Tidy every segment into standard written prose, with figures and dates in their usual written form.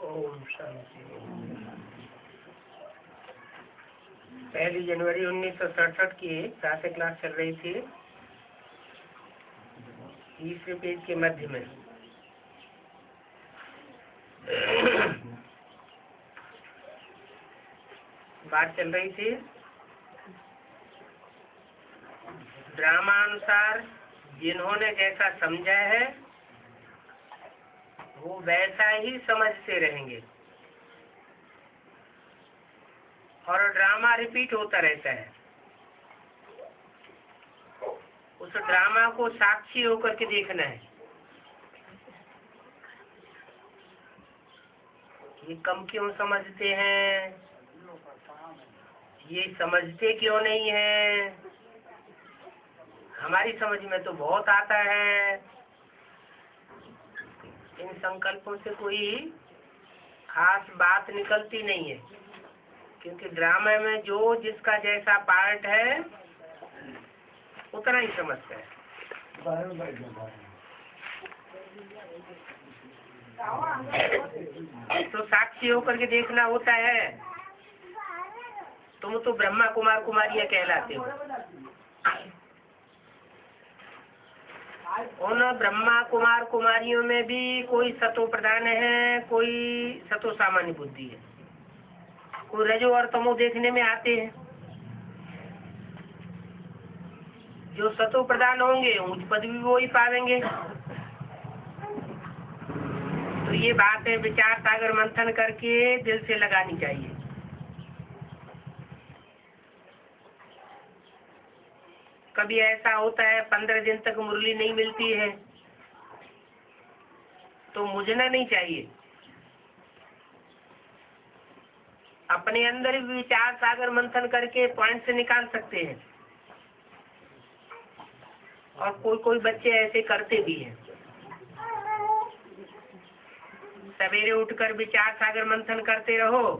ओम शांति। 1 जनवरी 1967 की 7वीं क्लास चल रही थी, तीसरे पेज के मध्य में। बात चल रही थी ड्रामा अनुसार जिन्होंने जैसा समझा है वो वैसा ही समझते रहेंगे और ड्रामा रिपीट होता रहता है। उस ड्रामा को साक्षी होकर के देखना है। ये कम क्यों समझते हैं, ये समझते क्यों नहीं है, हमारी समझ में तो बहुत आता है। इन संकल्पों से कोई खास बात निकलती नहीं है, क्योंकि ड्रामा में जो जिसका जैसा पार्ट है उतना ही समझता है। तो साक्षी होकर के देखना होता है। तुम तो ब्रह्मा कुमार कुमारियां कहलाते हो। उन ब्रह्मा कुमार कुमारियों में भी कोई सतो प्रधान है, कोई सतो सामान्य बुद्धि है, कोई रजो और तमो देखने में आते हैं। जो सतो प्रधान होंगे उच्च पद भी वो ही पावेंगे। तो ये बात है, विचार सागर मंथन करके दिल से लगानी चाहिए। कभी ऐसा होता है 15 दिन तक मुरली नहीं मिलती है तो मुझना नहीं चाहिए। अपने अंदर भी विचार सागर मंथन करके पॉइंट से निकाल सकते हैं। और कोई कोई बच्चे ऐसे करते भी हैं। सवेरे उठकर विचार सागर मंथन करते रहो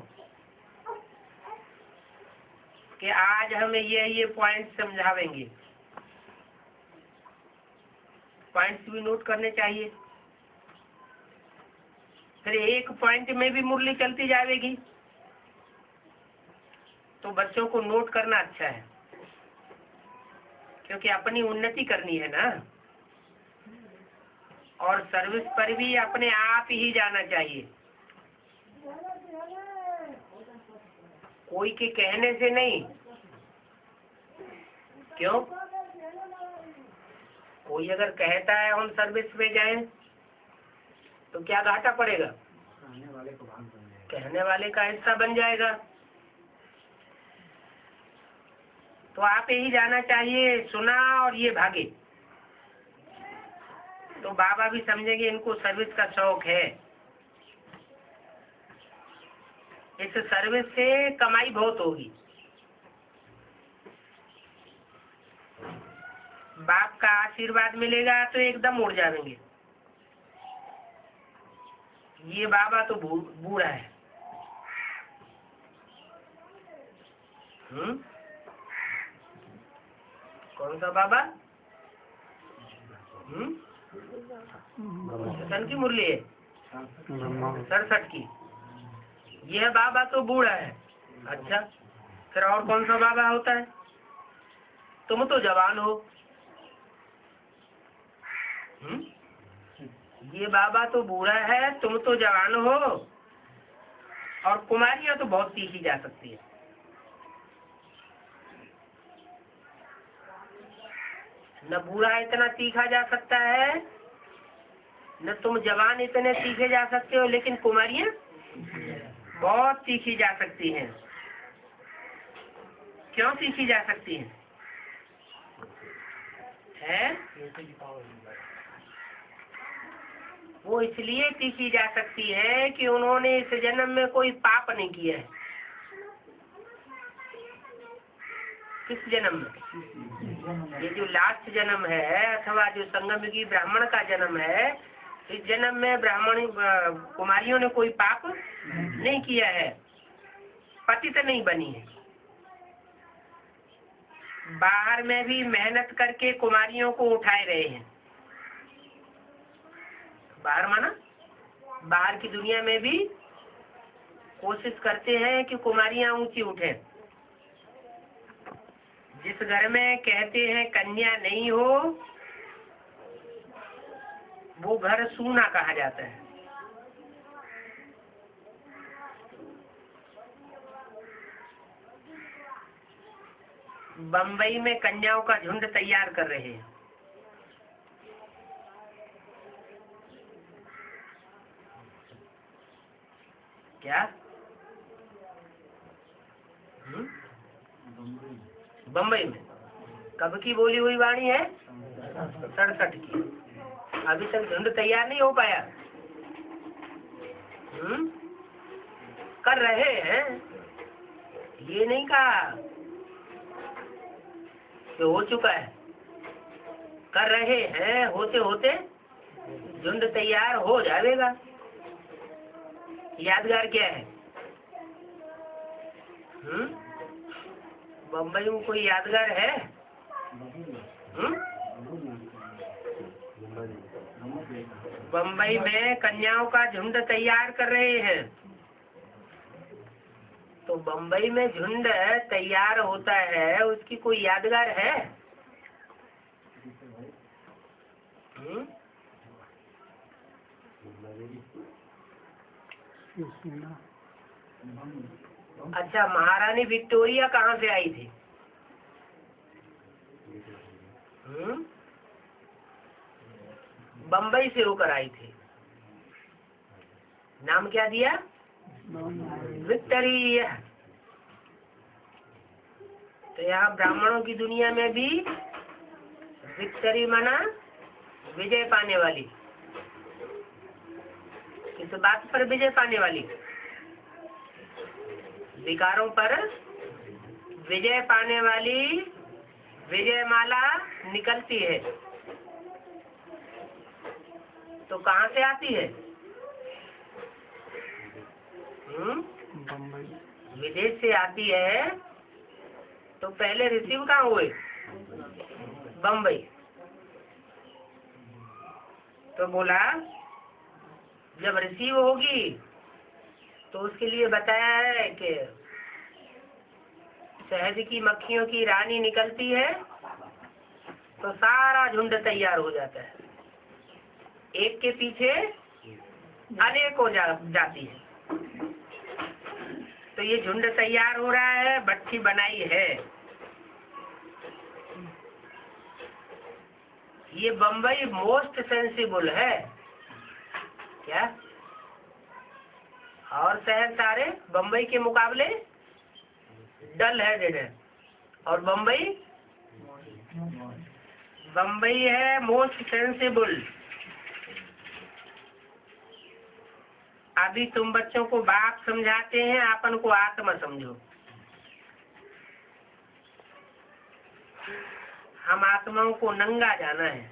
कि आज हमें ये पॉइंट समझावेंगे। पॉइंट्स भी नोट करने चाहिए। फिर एक पॉइंट में भी मुरली चलती जाएगी तो बच्चों को नोट करना अच्छा है, क्योंकि अपनी उन्नति करनी है ना। और सर्विस पर भी अपने आप ही जाना चाहिए, कोई के कहने से नहीं। क्यों? कोई अगर कहता है हम सर्विस पे जाएं तो क्या घाटा पड़ेगा? कहने वाले का हिस्सा बन जाएगा। तो आप ही जाना चाहिए। सुना और ये भागे तो बाबा भी समझेंगे इनको सर्विस का शौक है। इस सर्विस से कमाई बहुत होगी। बाप का आशीर्वाद मिलेगा तो एकदम उड़ जाएंगे। ये बाबा तो बूढ़ा है। कौन सा बाबा? सन की मुरली है 67 की। यह बाबा तो बूढ़ा है। अच्छा, फिर और कौन सा बाबा होता है? तुम तो जवान हो। ये बाबा तो बूढ़ा है, तुम तो जवान हो। और कुमारियां तो बहुत तीखी जा सकती है। न बूढ़ा इतना तीखा जा सकता है न तुम जवान इतने तीखे जा सकते हो, लेकिन कुमारियां बहुत तीखी जा सकती हैं। क्यों तीखी जा सकती हैं? वो इसलिए तीखी जा सकती है कि उन्होंने इस जन्म में कोई पाप नहीं किया है। किस जन्म में? ये जो लास्ट जन्म है अथवा जो संगमयुगी ब्राह्मण का जन्म है, इस जन्म में ब्राह्मण कुमारियों ने कोई पाप नहीं किया है, पतित नहीं बनी है। बाहर में भी मेहनत करके कुमारियों को उठाए रहे हैं। बाहर माना बाहर की दुनिया में भी कोशिश करते हैं कि कुमारियां ऊंची उठे। जिस घर में कहते हैं कन्या नहीं हो, वो घर सूना कहा जाता है। बंबई में कन्याओं का झुंड तैयार कर रहे हैं। क्या? बंबई में कब की बोली हुई वाणी है? 67 की। अभी तक झुंड तैयार नहीं हो पाया। कर रहे हैं, ये नहीं कहा कि हो चुका है। कर रहे हैं, होते होते झुंड तैयार हो जाएगा। यादगार क्या है? बम्बई में कोई यादगार है? बम्बई में कन्याओं का झुंड तैयार कर रहे हैं। तो बम्बई में झुंड तैयार होता है, उसकी कोई यादगार है? अच्छा, महारानी विक्टोरिया कहाँ से आई थी? बम्बई से होकर आई थी। नाम क्या दिया? विक्टोरिया। तो यहाँ ब्राह्मणों की दुनिया में भी विक्टोरी माना विजय पाने वाली। किस बात पर विजय पाने वाली? विकारों पर विजय पाने वाली विजय माला निकलती है। तो कहाँ से आती है? विदेश से आती है। तो पहले रिसीव कहाँ हुए? बम्बई। तो बोला जब रिसीव होगी तो उसके लिए बताया है कि शहद की मक्खियों की रानी निकलती है तो सारा झुंड तैयार हो जाता है। एक के पीछे अनेकों जाती है। तो ये झुंड तैयार हो रहा है, बच्ची बनाई है। ये बम्बई मोस्ट सेंसिबल है। क्या? और शहर सारे बम्बई के मुकाबले डल है। और बम्बई है मोस्ट सेंसिबल। अभी तुम बच्चों को बाप समझाते हैं, आपन को आत्मा समझो। हम आत्माओं को नंगा जाना है।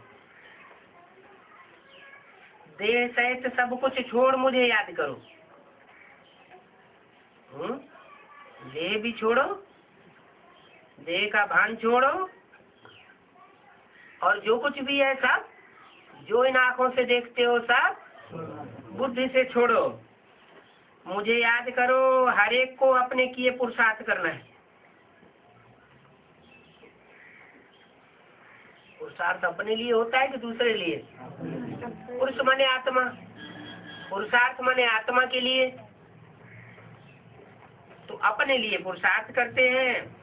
देह सहित सब कुछ छोड़ मुझे याद करो। देह भी छोड़ो, देह का भान छोड़ो, और जो कुछ भी है सब, जो इन आंखों से देखते हो सब बुद्धि से छोड़ो। मुझे याद करो। हर एक को अपने किए पुरुषार्थ करना है। पुरुषार्थ अपने लिए होता है कि दूसरे लिए? पुरुष माने आत्मा, पुरुषार्थ माने आत्मा के लिए। तो अपने लिए पुरुषार्थ करते हैं।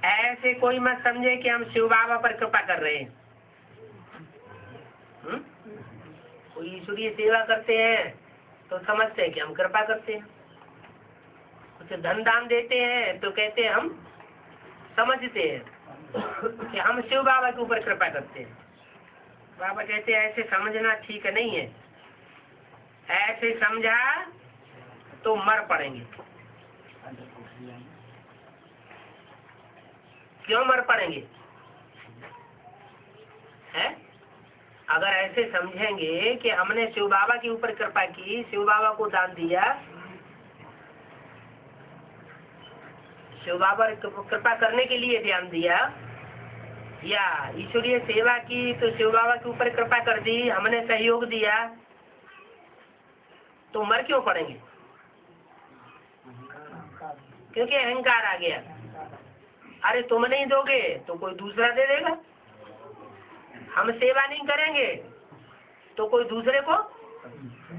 ऐसे कोई मत समझे कि हम शिव बाबा पर कृपा कर रहे हैं। कोई ईश्वरीय सेवा करते हैं तो समझते हैं कि हम कृपा करते हैं, कुछ धन दान देते हैं तो कहते हैं हम समझते हैं कि हम शिव बाबा के ऊपर कृपा करते हैं। बाबा कहते हैं ऐसे समझना ठीक नहीं है, ऐसे समझा तो मर पड़ेंगे। क्यों मर पड़ेंगे? है अगर ऐसे समझेंगे कि हमने शिव बाबा के ऊपर कृपा की, शिव बाबा को दान दिया, शिव बाबा कृपा करने के लिए ध्यान दिया या ईश्वरीय सेवा की तो शिव बाबा के ऊपर कृपा कर दी, हमने सहयोग दिया, तो मर क्यों पड़ेंगे? क्योंकि अहंकार आ गया। अरे तुम नहीं दोगे तो कोई दूसरा दे देगा, हम सेवा नहीं करेंगे तो कोई दूसरे को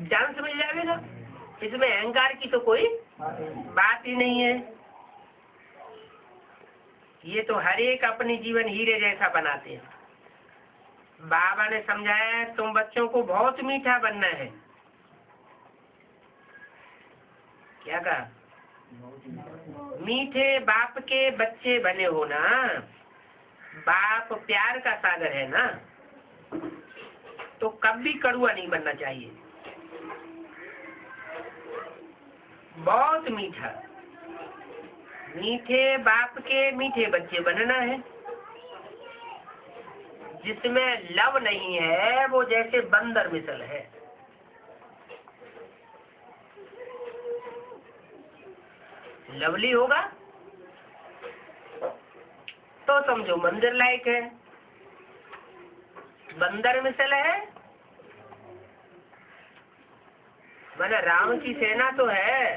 चांस मिल जाएगा। इसमें अहंकार की तो कोई बात ही नहीं है। ये तो हर एक अपनी जीवन हीरे जैसा बनाते हैं। बाबा ने समझाया तुम बच्चों को बहुत मीठा बनना है। क्या कहा? मीठे बाप के बच्चे बने हो ना। बाप प्यार का सागर है ना, तो कभी कड़ुआ नहीं बनना चाहिए, बहुत मीठा। मीठे बाप के मीठे बच्चे बनना है। जिसमें लव नहीं है वो जैसे बंदर मिसल है। लवली होगा तो समझो मंदिर लायक है, बंदर मिसल है मैंने राम की सेना तो है,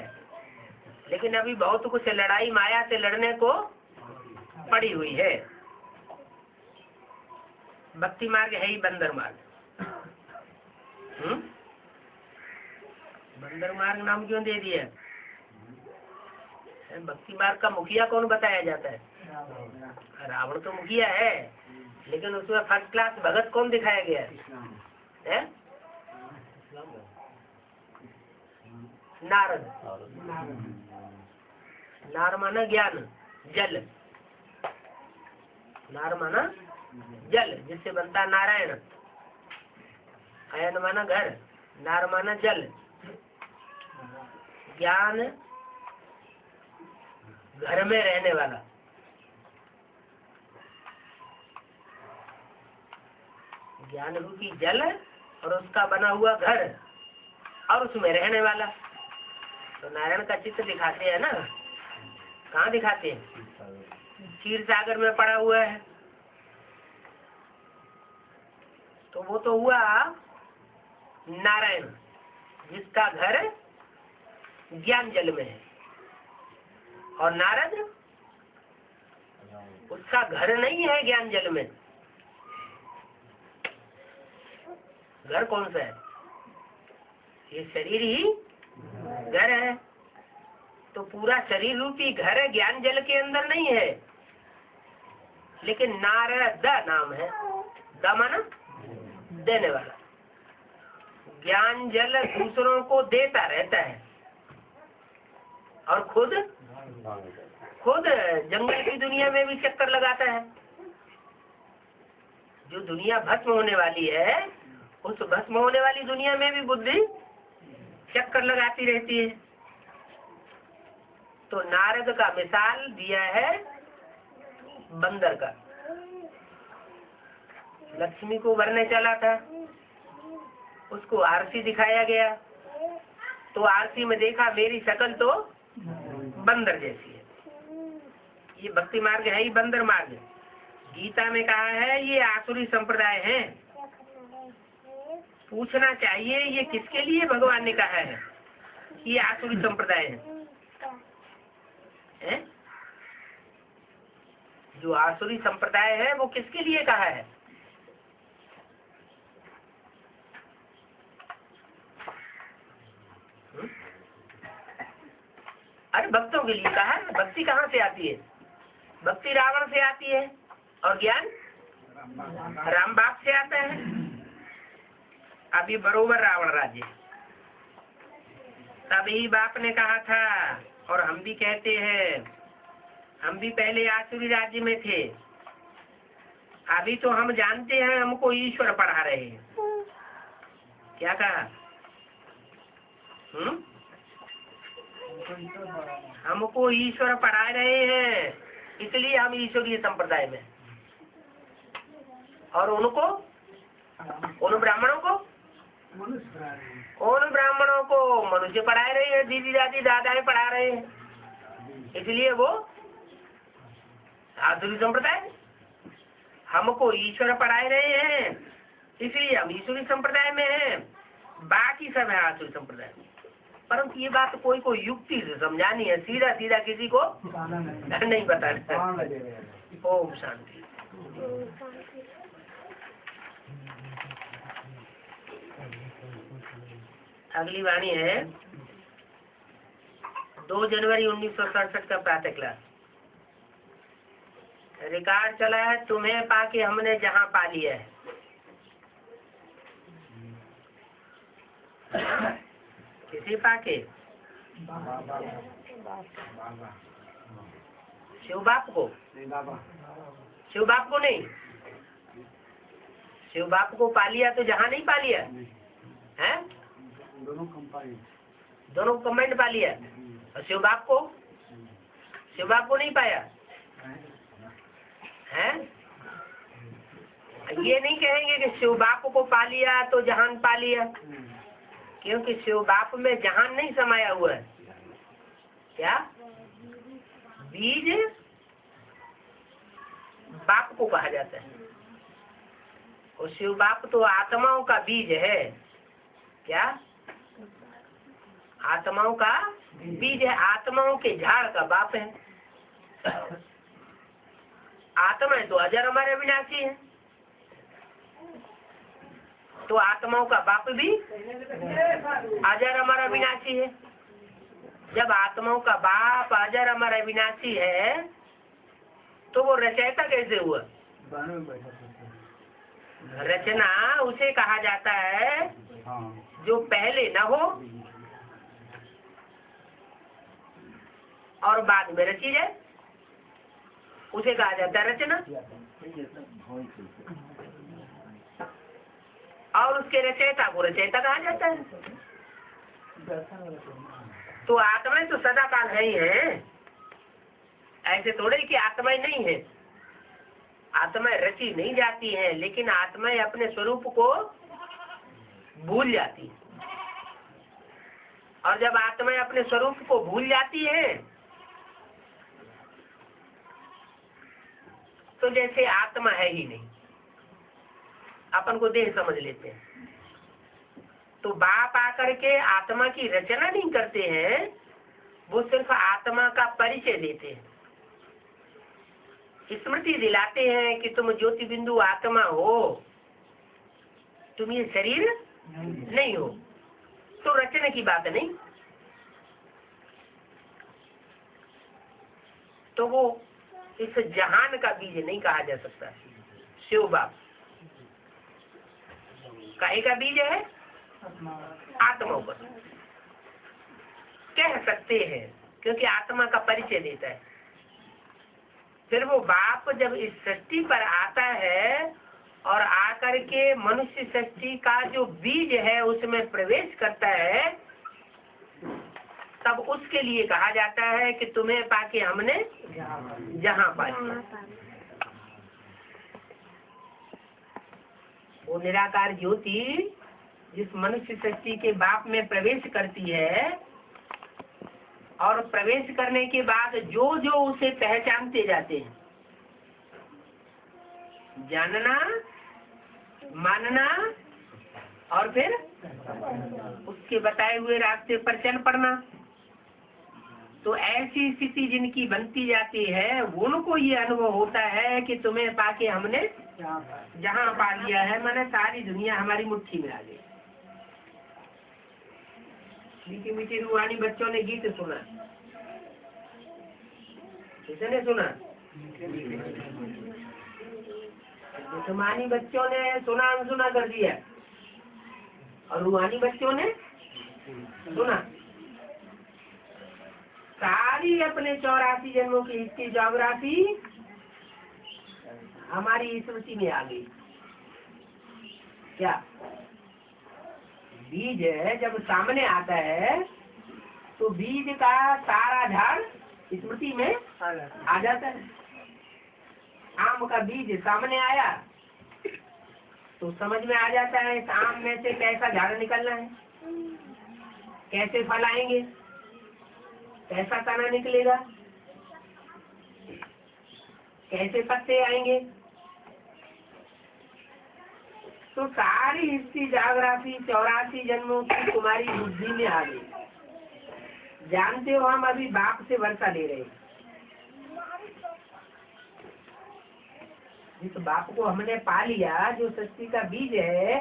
लेकिन अभी बहुत कुछ लड़ाई माया से लड़ने को पड़ी हुई है। भक्ति मार्ग है ही बंदर मार्ग। बंदर मार्ग नाम क्यों दे दिया? भक्ति मार्ग का मुखिया कौन बताया जाता है? रावण तो मुखिया है, लेकिन उसमें फर्स्ट क्लास भगत कौन दिखाया गया है? नारद। नार माना ज्ञान, जल। नार माना जल, जिससे बनता नारायण। अयन माना घर, नार माना जल। ज्ञान घर में रहने वाला। ज्ञान रूपी जल और उसका बना हुआ घर और उसमें रहने वाला। तो नारायण का चित्र दिखाते हैं ना। कहाँ दिखाते हैं? क्षीर सागर में पड़ा हुआ है। तो वो तो हुआ नारायण, जिसका घर ज्ञान जल में है। और नारद उसका घर नहीं है ज्ञान जल में। घर कौन सा है? ये शरीर ही घर है। तो पूरा शरीर रूपी घर ज्ञान जल के अंदर नहीं है, लेकिन नारद नाम है। द माना देने वाला। ज्ञान जल दूसरों को देता रहता है और खुद जंगल की दुनिया में भी चक्कर लगाता है। जो दुनिया भस्म होने वाली है, उस भस्म होने वाली दुनिया में भी बुद्धि चक्कर लगाती रहती है। तो नारद का मिसाल दिया है बंदर का। लक्ष्मी को भरने चला था, उसको आरसी दिखाया गया, तो आरसी में देखा मेरी शक्ल तो बंदर जैसी है। ये भक्ति मार्ग है ही बंदर मार्ग। गीता में कहा है ये आसुरी संप्रदाय है। पूछना चाहिए ये किसके लिए भगवान ने कहा है कि ये आसुरी संप्रदाय है? जो आसुरी संप्रदाय है वो किसके लिए कहा है? अरे भक्तों के लिए कहा है। भक्ति कहाँ से आती है? भक्ति रावण से आती है और ज्ञान राम बाप से आता है। अभी बरोबर रावण राज्य। तभी बाप ने कहा था, और हम भी कहते हैं, हम भी पहले आसुरी राज्य में थे। अभी तो हम जानते हैं हमको ईश्वर पढ़ा रहे हैं। क्या कहा? हमको ईश्वर पढ़ा रहे हैं, इसलिए हम ईश्वरीय संप्रदाय में। और उनको, उन ब्राह्मणों को मनुष्य पढ़ा रहे हैं, दीदी दादी दादाएं पढ़ा रहे हैं, इसलिए वो आसुरी संप्रदाय। हमको ईश्वर पढ़ा रहे हैं, इसलिए हम ईश्वरी संप्रदाय में हैं, बाकी सब है आसुरी संप्रदाय में। परंतु ये बात कोई को युक्ति से समझानी है, सीधा सीधा किसी को नहीं बताना। ओम शांति। अगली वाणी है 2 जनवरी 1967 का प्रातः क्लास। रिकॉर्ड चला है, तुम्हें पाके हमने जहां पा लिया है। किसी पाके? शिव बाप को? शिव बाप को नहीं, शिव बाप को पा लिया तो जहां नहीं पा लिया है, दोनों कमेंट पा लिया। और शिव बाप को नहीं पाया है। ये नहीं कहेंगे कि शिव बाप को पा लिया तो जहान पा लिया, क्योंकि शिव बाप में जहान नहीं समाया हुआ है। क्या? बीज बाप को कहा जाता है, और शिव बाप तो आत्माओं का बीज है। क्या? आत्माओं का बीज है, आत्माओं के झाड़ का बाप है। आत्मा है तो अजर हमारे अविनाशी है, तो आत्माओं का बाप भी अजर हमारा विनाशी है। जब आत्माओं का बाप अजर हमारा विनाशी है, तो वो रचयिता कैसे हुआ? रचना उसे कहा जाता है जो पहले न हो और बाद में रची जाए, उसे कहा जाता है रचना। और उसके रचयिता को रचयिता कहा जाता है। तो आत्माएं तो सदा काल है ही है, ऐसे थोड़े कि आत्माएं नहीं है। आत्माएं रची नहीं जाती हैं, लेकिन आत्माएं अपने स्वरूप को भूल जाती है। और जब आत्माएं अपने स्वरूप को भूल जाती है, तो जैसे आत्मा है ही नहीं, अपन को देह समझ लेते हैं। तो बाप आकर के आत्मा की रचना नहीं करते हैं, वो सिर्फ आत्मा का परिचय देते हैं, स्मृति दिलाते हैं कि तुम ज्योति बिंदु आत्मा हो, तुम ये शरीर नहीं हो। तो रचना की बात नहीं। तो वो इस जहान का बीज नहीं कहा जा सकता। शिव बाप काहे का बीज है? आत्मा पर कह सकते हैं, क्योंकि आत्मा का परिचय देता है। फिर वो बाप जब इस सृष्टि पर आता है और आकर के मनुष्य सृष्टि का जो बीज है उसमें प्रवेश करता है, तब उसके लिए कहा जाता है कि तुम्हें पाके हमने जहां पा लिया। वो निराकार ज्योति जिस मनुष्य सृष्टि के बाप में प्रवेश करती है, और प्रवेश करने के बाद जो जो उसे पहचानते जाते हैं, जानना, मानना, और फिर उसके बताए हुए रास्ते पर चल पड़ना, तो ऐसी स्थिति जिनकी बनती जाती है, उनको ये अनुभव होता है कि तुम्हें पाके हमने जहाँ पा लिया है, मैंने सारी दुनिया हमारी मुट्ठी में आ गई। मीठी मीठी रूहानी बच्चों ने गीत सुना, किसने सुना? मुसलमानी बच्चों ने सुना अनसुना कर दिया। और रूहानी बच्चों ने सुना। सारी अपने 84 जन्मों की हिस्ट्री ज्योग्राफी हमारी स्मृति में आ गई। क्या बीज है जब सामने आता है तो बीज का सारा झाड़ स्मृति में आ जाता है। आम का बीज सामने आया तो समझ में आ जाता है इस आम में से कैसा झाड़ निकलना है, कैसे फल आएंगे, कैसा तना निकलेगा, कैसे पत्ते आएंगे। तो सारी हिस्ट्री ज्योग्राफी 84 जन्मों की तुम्हारी बुद्धि में आ गई। जानते हो हम अभी बाप से वर्षा ले रहे हैं। जिस बाप को हमने पा लिया, जो सृष्टि का बीज है,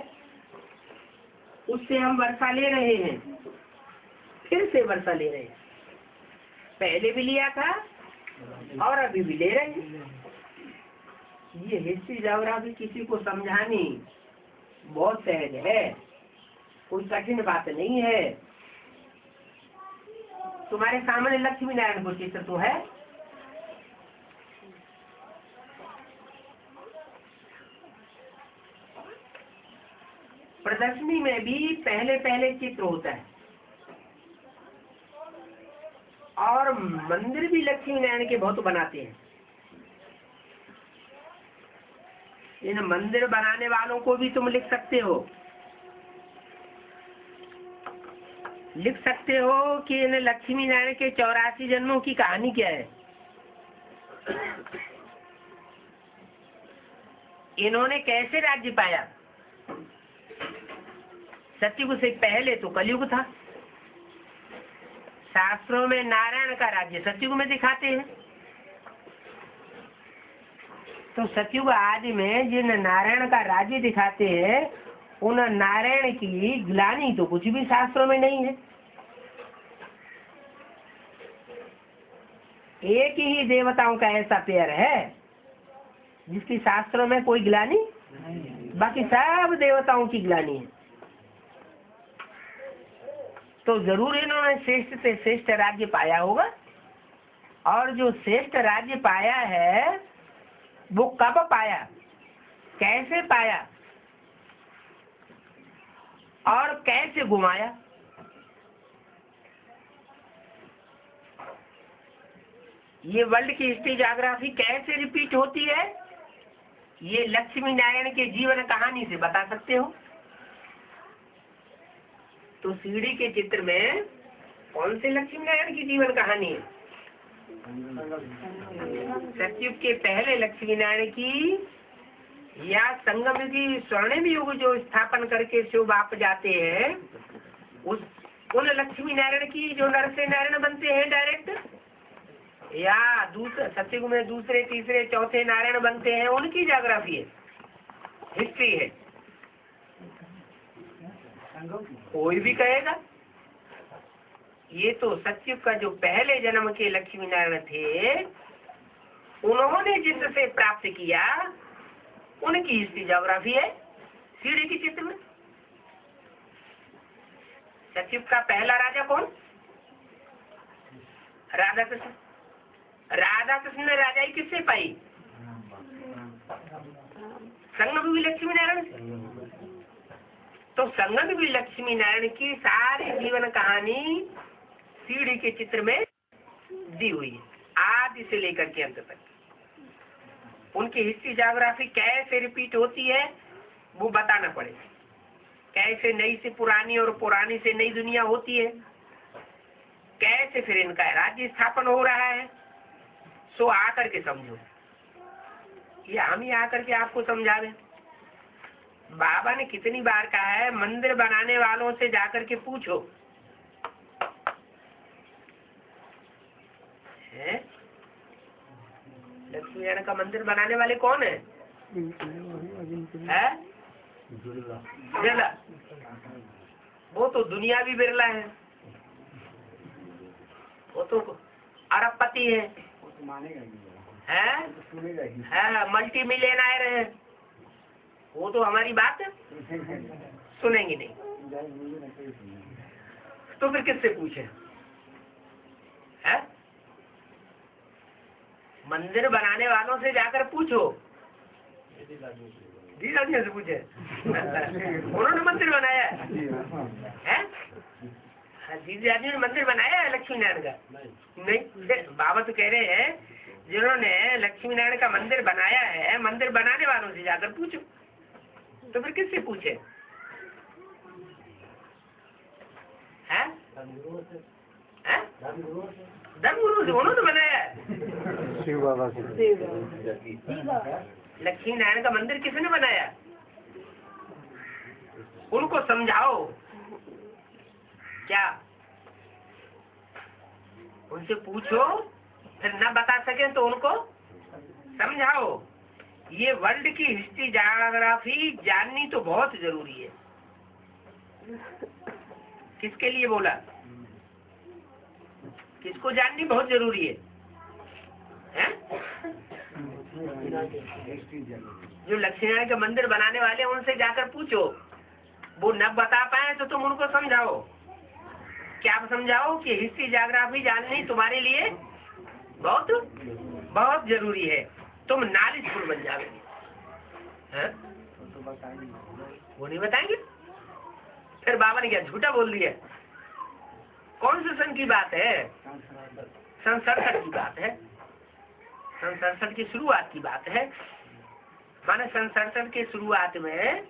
उससे हम वर्षा ले रहे हैं, फिर से वर्षा ले रहे हैं। पहले भी लिया था और अभी भी ले रहे हैं। ये हिस्ट्री ज्योग्राफी किसी को समझानी बहुत सहज है, कोई कठिन बात नहीं है। तुम्हारे सामने लक्ष्मी नारायण को चित्र तो है। प्रदर्शनी में भी पहले पहले चित्र होता है और मंदिर भी लक्ष्मी नारायण के बहुत बनाते हैं। इन मंदिर बनाने वालों को भी तुम लिख सकते हो, कि इन लक्ष्मी नारायण के 84 जन्मों की कहानी क्या है। इन्होंने कैसे राज्य पाया। सतयुग से पहले तो कलयुग था। शास्त्रों में नारायण का राज्य सतयुग में दिखाते हैं। तो सतयुग आदि में जिन नारायण का राज्य दिखाते हैं, उन नारायण की ग्लानि तो कुछ भी शास्त्रों में नहीं है। एक ही देवताओं का ऐसा पेयर है जिसकी शास्त्रों में कोई ग्लानि, बाकी सब देवताओं की ग्लानि है। तो जरूर इन्होंने श्रेष्ठ से श्रेष्ठ राज्य पाया होगा। और जो श्रेष्ठ राज्य पाया है वो कब पाया, कैसे पाया और कैसे घुमाया। ये वर्ल्ड की हिस्ट्री ज्योग्राफी कैसे रिपीट होती है, ये लक्ष्मी नारायण के जीवन कहानी से बता सकते हो। तो सीढ़ी के चित्र में कौन से लक्ष्मी नारायण की जीवन कहानी है। सतयुग के पहले लक्ष्मी नारायण की, या संगम की स्वर्णिम युग जो स्थापन करके शिव बाप जाते हैं, उन लक्ष्मी नारायण की जो नर से नारायण बनते हैं डायरेक्ट, या दूसरे सतयुग में दूसरे तीसरे चौथे नारायण बनते हैं, उनकी ज्योग्राफी है, हिस्ट्री है। कोई भी कहेगा। ये तो सतयुग का जो पहले जन्म के लक्ष्मी नारायण थे, उन्होंने जिससे प्राप्त किया, उनकी हिस्ट्री ज्योग्राफी है सीढ़ी के चित्र में। सतयुग का पहला राजा कौन? राधा कृष्ण। राधा कृष्ण ने राजाई किससे पाई? संगम भी लक्ष्मी नारायण। तो संगम भी लक्ष्मी नारायण की सारी जीवन कहानी सीढ़ी के चित्र में दी हुई है, आदि से लेकर के अंत तक। उनकी हिस्ट्री ज्योग्राफी कैसे रिपीट होती है वो बताना पड़ेगा। कैसे नई से पुरानी और पुरानी से नई दुनिया होती है, कैसे फिर इनका राज्य स्थापन हो रहा है, सो आकर के समझो। ये हम ही आकर के आपको समझावे। बाबा ने कितनी बार कहा है, मंदिर बनाने वालों से जाकर के पूछो। लक्ष्मी नारायण का मंदिर बनाने वाले कौन है? बिरला। वो तो दुनिया भी बिरला है, वो तो अरबपति है, मल्टी मिलियनर है। वो तो हमारी बात सुनेंगे नहीं। तो फिर किससे पूछे? है? मंदिर बनाने वालों से जाकर पूछो। जी आदमी से पूछे उन्होंने मंदिर बनाया है? जी आदमी ने मंदिर बनाया है लक्ष्मी नारायण का? नहीं। बाबा तो कह रहे हैं जिन्होंने लक्ष्मी नारायण का मंदिर बनाया है, मंदिर बनाने वालों से जाकर पूछो। तो फिर किससे पूछे? है? धर्मगुरु से। उन्होंने बनाया है शिव बाबा से। लक्ष्मी नारायण का मंदिर किसने बनाया? उनको समझाओ। क्या? उनसे पूछो, फिर न बता सके तो उनको समझाओ। ये वर्ल्ड की हिस्ट्री ज्योग्राफी जाननी तो बहुत जरूरी है। किसके लिए बोला? किसको जाननी बहुत जरूरी है? हैं? जो लक्ष्मी नारायण का मंदिर बनाने वाले उनसे जाकर पूछो। वो न बता पाए तो तुम उनको समझाओ। क्या समझाओ? कि हिस्ट्री ज्योग्राफी जाननी तुम्हारे लिए बहुत बहुत जरूरी है। तुम नॉलेजफुल बन जाओगे। वो नहीं बताएंगे। फिर बाबा ने क्या झूठा बोल दिया? कौन से सन की बात है? सन 67 की बात है। सन 67 की शुरुआत की बात है। माने सन 67 के शुरुआत में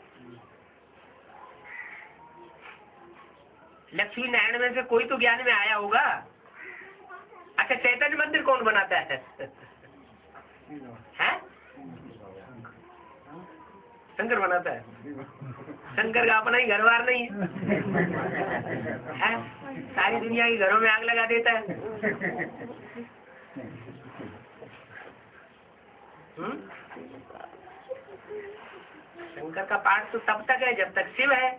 लक्ष्मी नारायण में से कोई तो ज्ञान में आया होगा। अच्छा, चैतन्य मंदिर कौन बनाता है? हैं? शंकर बनाता है। शंकर का अपना ही घर बार नहीं है? सारी दुनिया के घरों में आग लगा देता है। शंकर का पाठ तो तब तक है जब तक शिव है।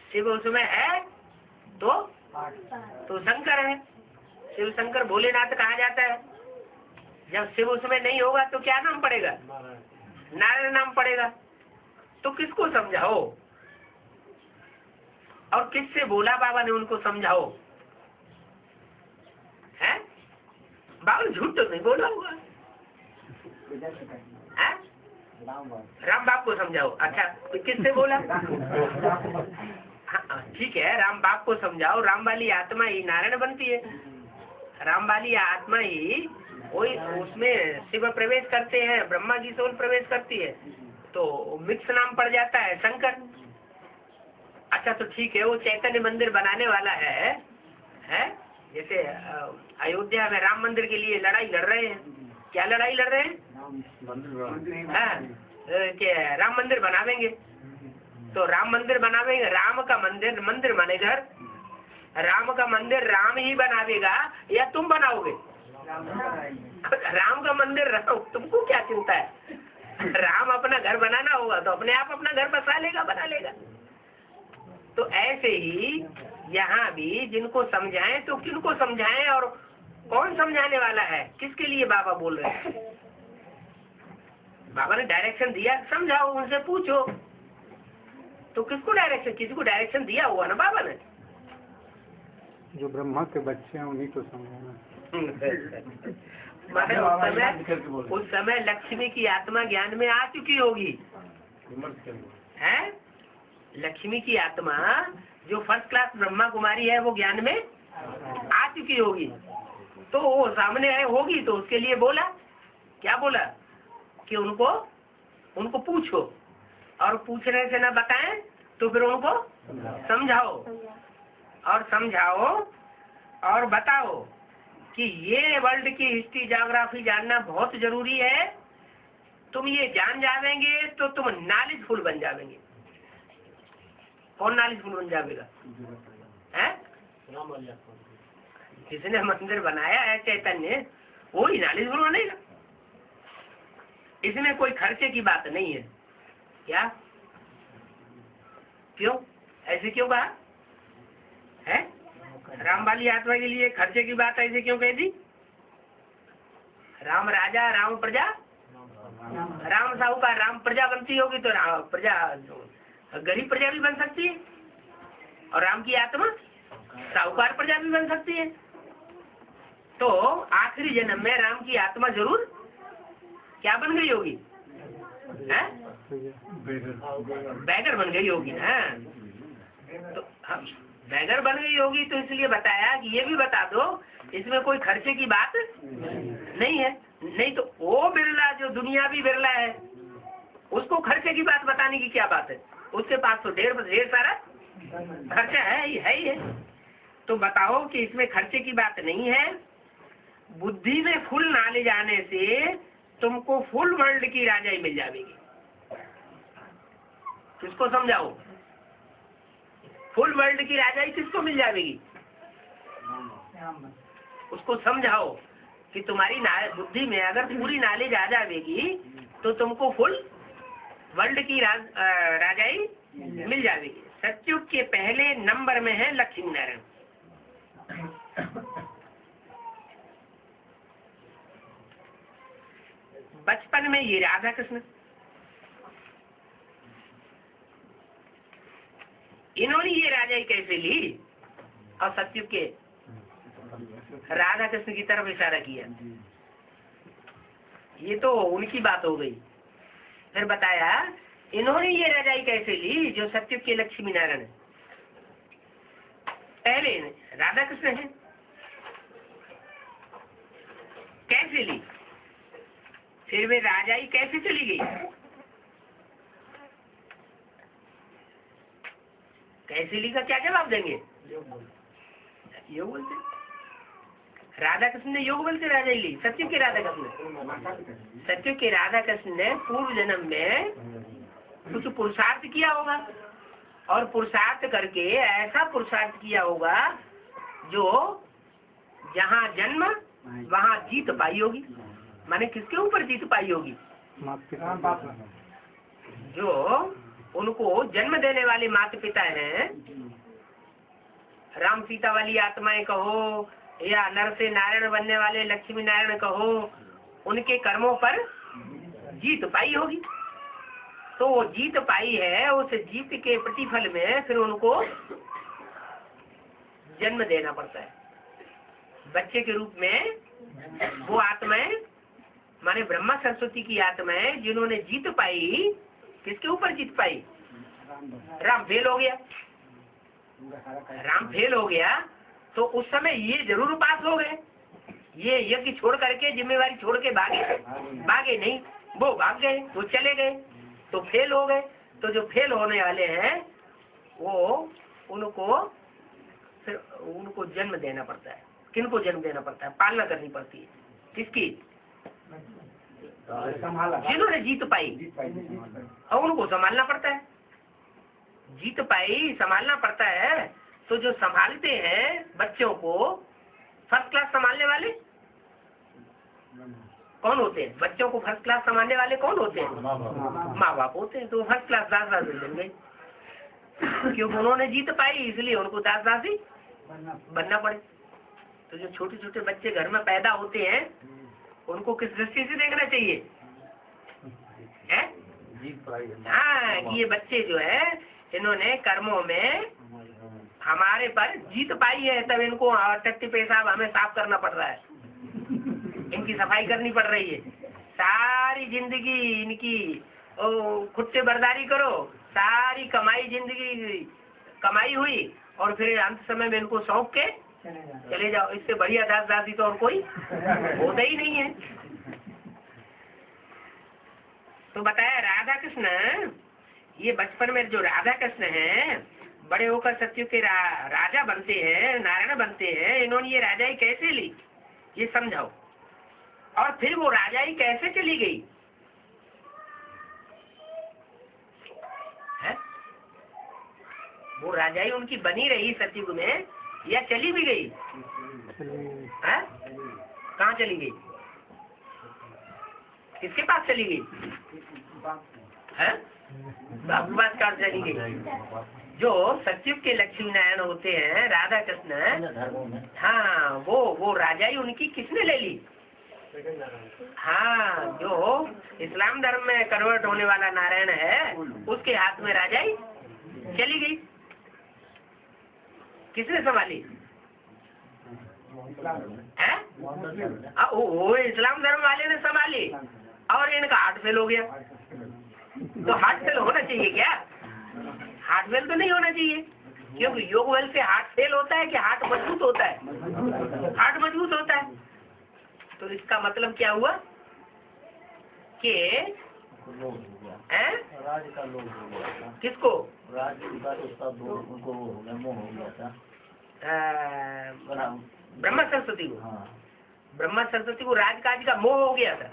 शिव उसमें है तो शंकर है। शिव शंकर भोलेनाथ कहा जाता है। जब शिव उसमें नहीं होगा तो क्या नाम पड़ेगा? नारायण नाम पड़ेगा। तो किसको समझाओ? और किससे बोला बाबा ने उनको समझाओ? है? बाबा ने झूठ तो नहीं बोला होगा। राम बाप को समझाओ। अच्छा, किससे बोला? हाँ ठीक है, राम बाप को समझाओ। राम वाली आत्मा ही नारायण बनती है। राम वाली आत्मा ही वही उसमें शिव प्रवेश करते हैं, ब्रह्मा की सोल प्रवेश करती है, तो मिक्स नाम पड़ जाता है शंकर। अच्छा तो ठीक है, वो चैतन्य मंदिर बनाने वाला है? जैसे अयोध्या में राम मंदिर के लिए लड़ाई लड़ रहे हैं। क्या लड़ाई लड़ रहे हैं? कि राम मंदिर बनावेंगे। तो राम मंदिर बनावेंगे। राम का मंदिर माने घर। राम का मंदिर राम ही बनावेगा या तुम बनाओगे? राम का मंदिर तुमको क्या चिंता है? राम अपना घर बनाना होगा तो अपने आप अपना घर बसा लेगा, बना लेगा। तो ऐसे ही यहाँ भी जिनको समझाएं तो किनको समझाएं और कौन समझाने वाला है? किसके लिए बाबा बोल रहे हैं? बाबा ने डायरेक्शन दिया, समझाओ। उनसे पूछो। तो किसको डायरेक्शन? किसी को डायरेक्शन दिया हुआ ना बाबा ने। जो ब्रह्मा के बच्चे हैं उन्हीं को समझाना। उस समय लक्ष्मी की आत्मा ज्ञान में आ चुकी होगी। है? लक्ष्मी की आत्मा जो फर्स्ट क्लास ब्रह्मा कुमारी है वो ज्ञान में आ चुकी होगी। तो वो सामने है होगी तो उसके लिए बोला। क्या बोला? कि उनको पूछो, और पूछने से ना बताएं तो फिर उनको समझाओ और बताओ कि ये वर्ल्ड की हिस्ट्री ज्योग्राफी जानना बहुत जरूरी है। तुम ये जान जावेंगे तो तुम नॉलेजफुल बन जावेंगे। कौन नॉलेजफुल बन जाएगा? है? जिसने मंदिर बनाया है चैतन्य, वो ही नॉलेजफुल बनेगा। इसमें कोई खर्चे की बात नहीं है। क्या? क्यों? ऐसे क्यों कहा है? राम वाली आत्मा के लिए खर्चे की बात ऐसे क्यों कह दी? राम राजा, राम प्रजा, राम साहूकार। राम प्रजा बनती होगी तो प्रजा गरीब प्रजा भी बन सकती है। और राम की आत्मा साहूकार प्रजा भी बन सकती है। तो आखिरी जन्म में राम की आत्मा जरूर क्या बन गई होगी? बैगर बन गई होगी ना। तो हम बैगर बन गई होगी, तो इसलिए बताया कि ये भी बता दो इसमें कोई खर्चे की बात नहीं है। नहीं तो वो बिरला जो दुनियावी बिरला है उसको खर्चे की बात बताने की क्या बात है? उसके पास तो ढेर सारा खर्चा है ही है। तो बताओ कि इसमें खर्चे की बात नहीं है। बुद्धि में फुल नॉलेज आने से तुमको फुल वर्ल्ड की राजाई मिल जाएगी। किसको समझाओ? फुल वर्ल्ड की राजाई किसको मिल जाएगी? उसको समझाओ कि तुम्हारी बुद्धि में अगर पूरी नॉलेज आ जाएगी तो तुमको फुल वर्ल्ड की राजाई मिल जाएगी। सतयुग के पहले नंबर में है लक्ष्मी नारायण। बचपन में ये राधा कृष्ण, इन्होंने ये राजाई कैसे ली और सतयुग के राधा कृष्ण की तरफ इशारा किया। ये तो उनकी बात हो गई। फिर बताया इन्होंने ये राजाई कैसे ली जो सतयुग के लक्ष्मी नारायण है। पहले राधा कृष्ण है, कैसे ली? फिर वे राजाई कैसे चली गई? कैसे ली का क्या जवाब देंगे? योग बोलते। राधा कृष्ण ने योग बल से राजाई ली। सतयुग के राधा कृष्ण, सतयुग के राधा कृष्ण ने पूर्व जन्म में कुछ पुरुषार्थ किया होगा और पुरुषार्थ करके ऐसा पुरुषार्थ किया होगा जो जहाँ जन्म वहाँ जीत पाई होगी। माने किसके ऊपर जीत पाई होगी? जो उनको जन्म देने वाले माता पिता हैं, राम सीता वाली आत्माएं कहो या नर से नारायण बनने वाले लक्ष्मी नारायण कहो, उनके कर्मों पर जीत पाई होगी। तो वो जीत पाई है, उस जीत के प्रतिफल में फिर उनको जन्म देना पड़ता है बच्चे के रूप में। वो आत्माएं माने ब्रह्मा सरस्वती की आत्माएं जिन्होंने जीत पाई, किसके ऊपर जीत पाई? राम फेल हो गया। राम फेल हो गया तो उस समय ये जरूर पास हो गए। ये यज्ञ छोड़ करके, जिम्मेवारी छोड़ के भागे नहीं, वो भाग गए, वो चले गए तो फेल हो गए। तो जो फेल होने वाले हैं वो उनको जन्म देना पड़ता है। किनको जन्म देना पड़ता है? पालना करनी पड़ती है। किसकी? जिन्होंने जीत पाई और उनको संभालना पड़ता है। जीत पाई संभालना पड़ता है। तो जो संभालते हैं बच्चों को, फर्स्ट क्लास संभालने वाले कौन होते हैं? बच्चों को फर्स्ट क्लास संभालने वाले कौन होते हैं? माँ बाप होते हैं। तो फर्स्ट क्लास दास दासी बन गए, क्योंकि उन्होंने जीत पाई, इसलिए उनको दास दासी बनना पड़े। तो जो छोटे छोटे बच्चे घर में पैदा होते हैं उनको किस दृष्टि से देखना चाहिए? हाँ, कि ये बच्चे जो है इन्होंने कर्मों में हमारे पर जीत पाई है, तब इनको टट्टी पेशाब हमें साफ करना पड़ रहा है, इनकी सफाई करनी पड़ रही है। सारी जिंदगी इनकी खुट्टे बर्दारी करो, सारी जिंदगी कमाई हुई और फिर अंत समय में इनको सौंप के चले जाओ। इससे बढ़िया दास दासी तो और कोई होता ही नहीं है। तो बताया राधा कृष्ण, ये बचपन में जो राधा कृष्ण हैं बड़े होकर सतयुग के राजा बनते हैं, नारायण बनते हैं। इन्होंने ये राजाई कैसे ली ये समझाओ। और फिर वो राजाई कैसे चली गई है? वो राजाई उनकी बनी रही सतयुग में या चली भी गई? है? कहाँ चली गई? किसके पास चली गई? है? बापू पास कहाँ चली गई? जो सतयुग के लक्ष्मी नारायण होते हैं राधा कृष्ण, हाँ, वो राजाई उनकी किसने ले ली? हाँ, जो इस्लाम धर्म में कन्वर्ट होने वाला नारायण है उसके हाथ में राजाई चली गई। किसने संभाली है? वो इस्लाम धर्म वाले ने संभाली और इनका हार्ट फेल हो गया। तो हार्ट फेल होना चाहिए क्या? हार्ट फेल तो नहीं होना चाहिए, क्योंकि योग बल से हार्ट फेल होता है कि हार्ट मजबूत होता है? हार्ट मजबूत होता है। तो इसका मतलब क्या हुआ कि राज का लोग हो गया था। किसको? राज का उसका उनको मोह हो गया था। ब्रह्मा सरस्वती को। हाँ, ब्रह्मा सरस्वती को राजकाज का मोह हो गया था।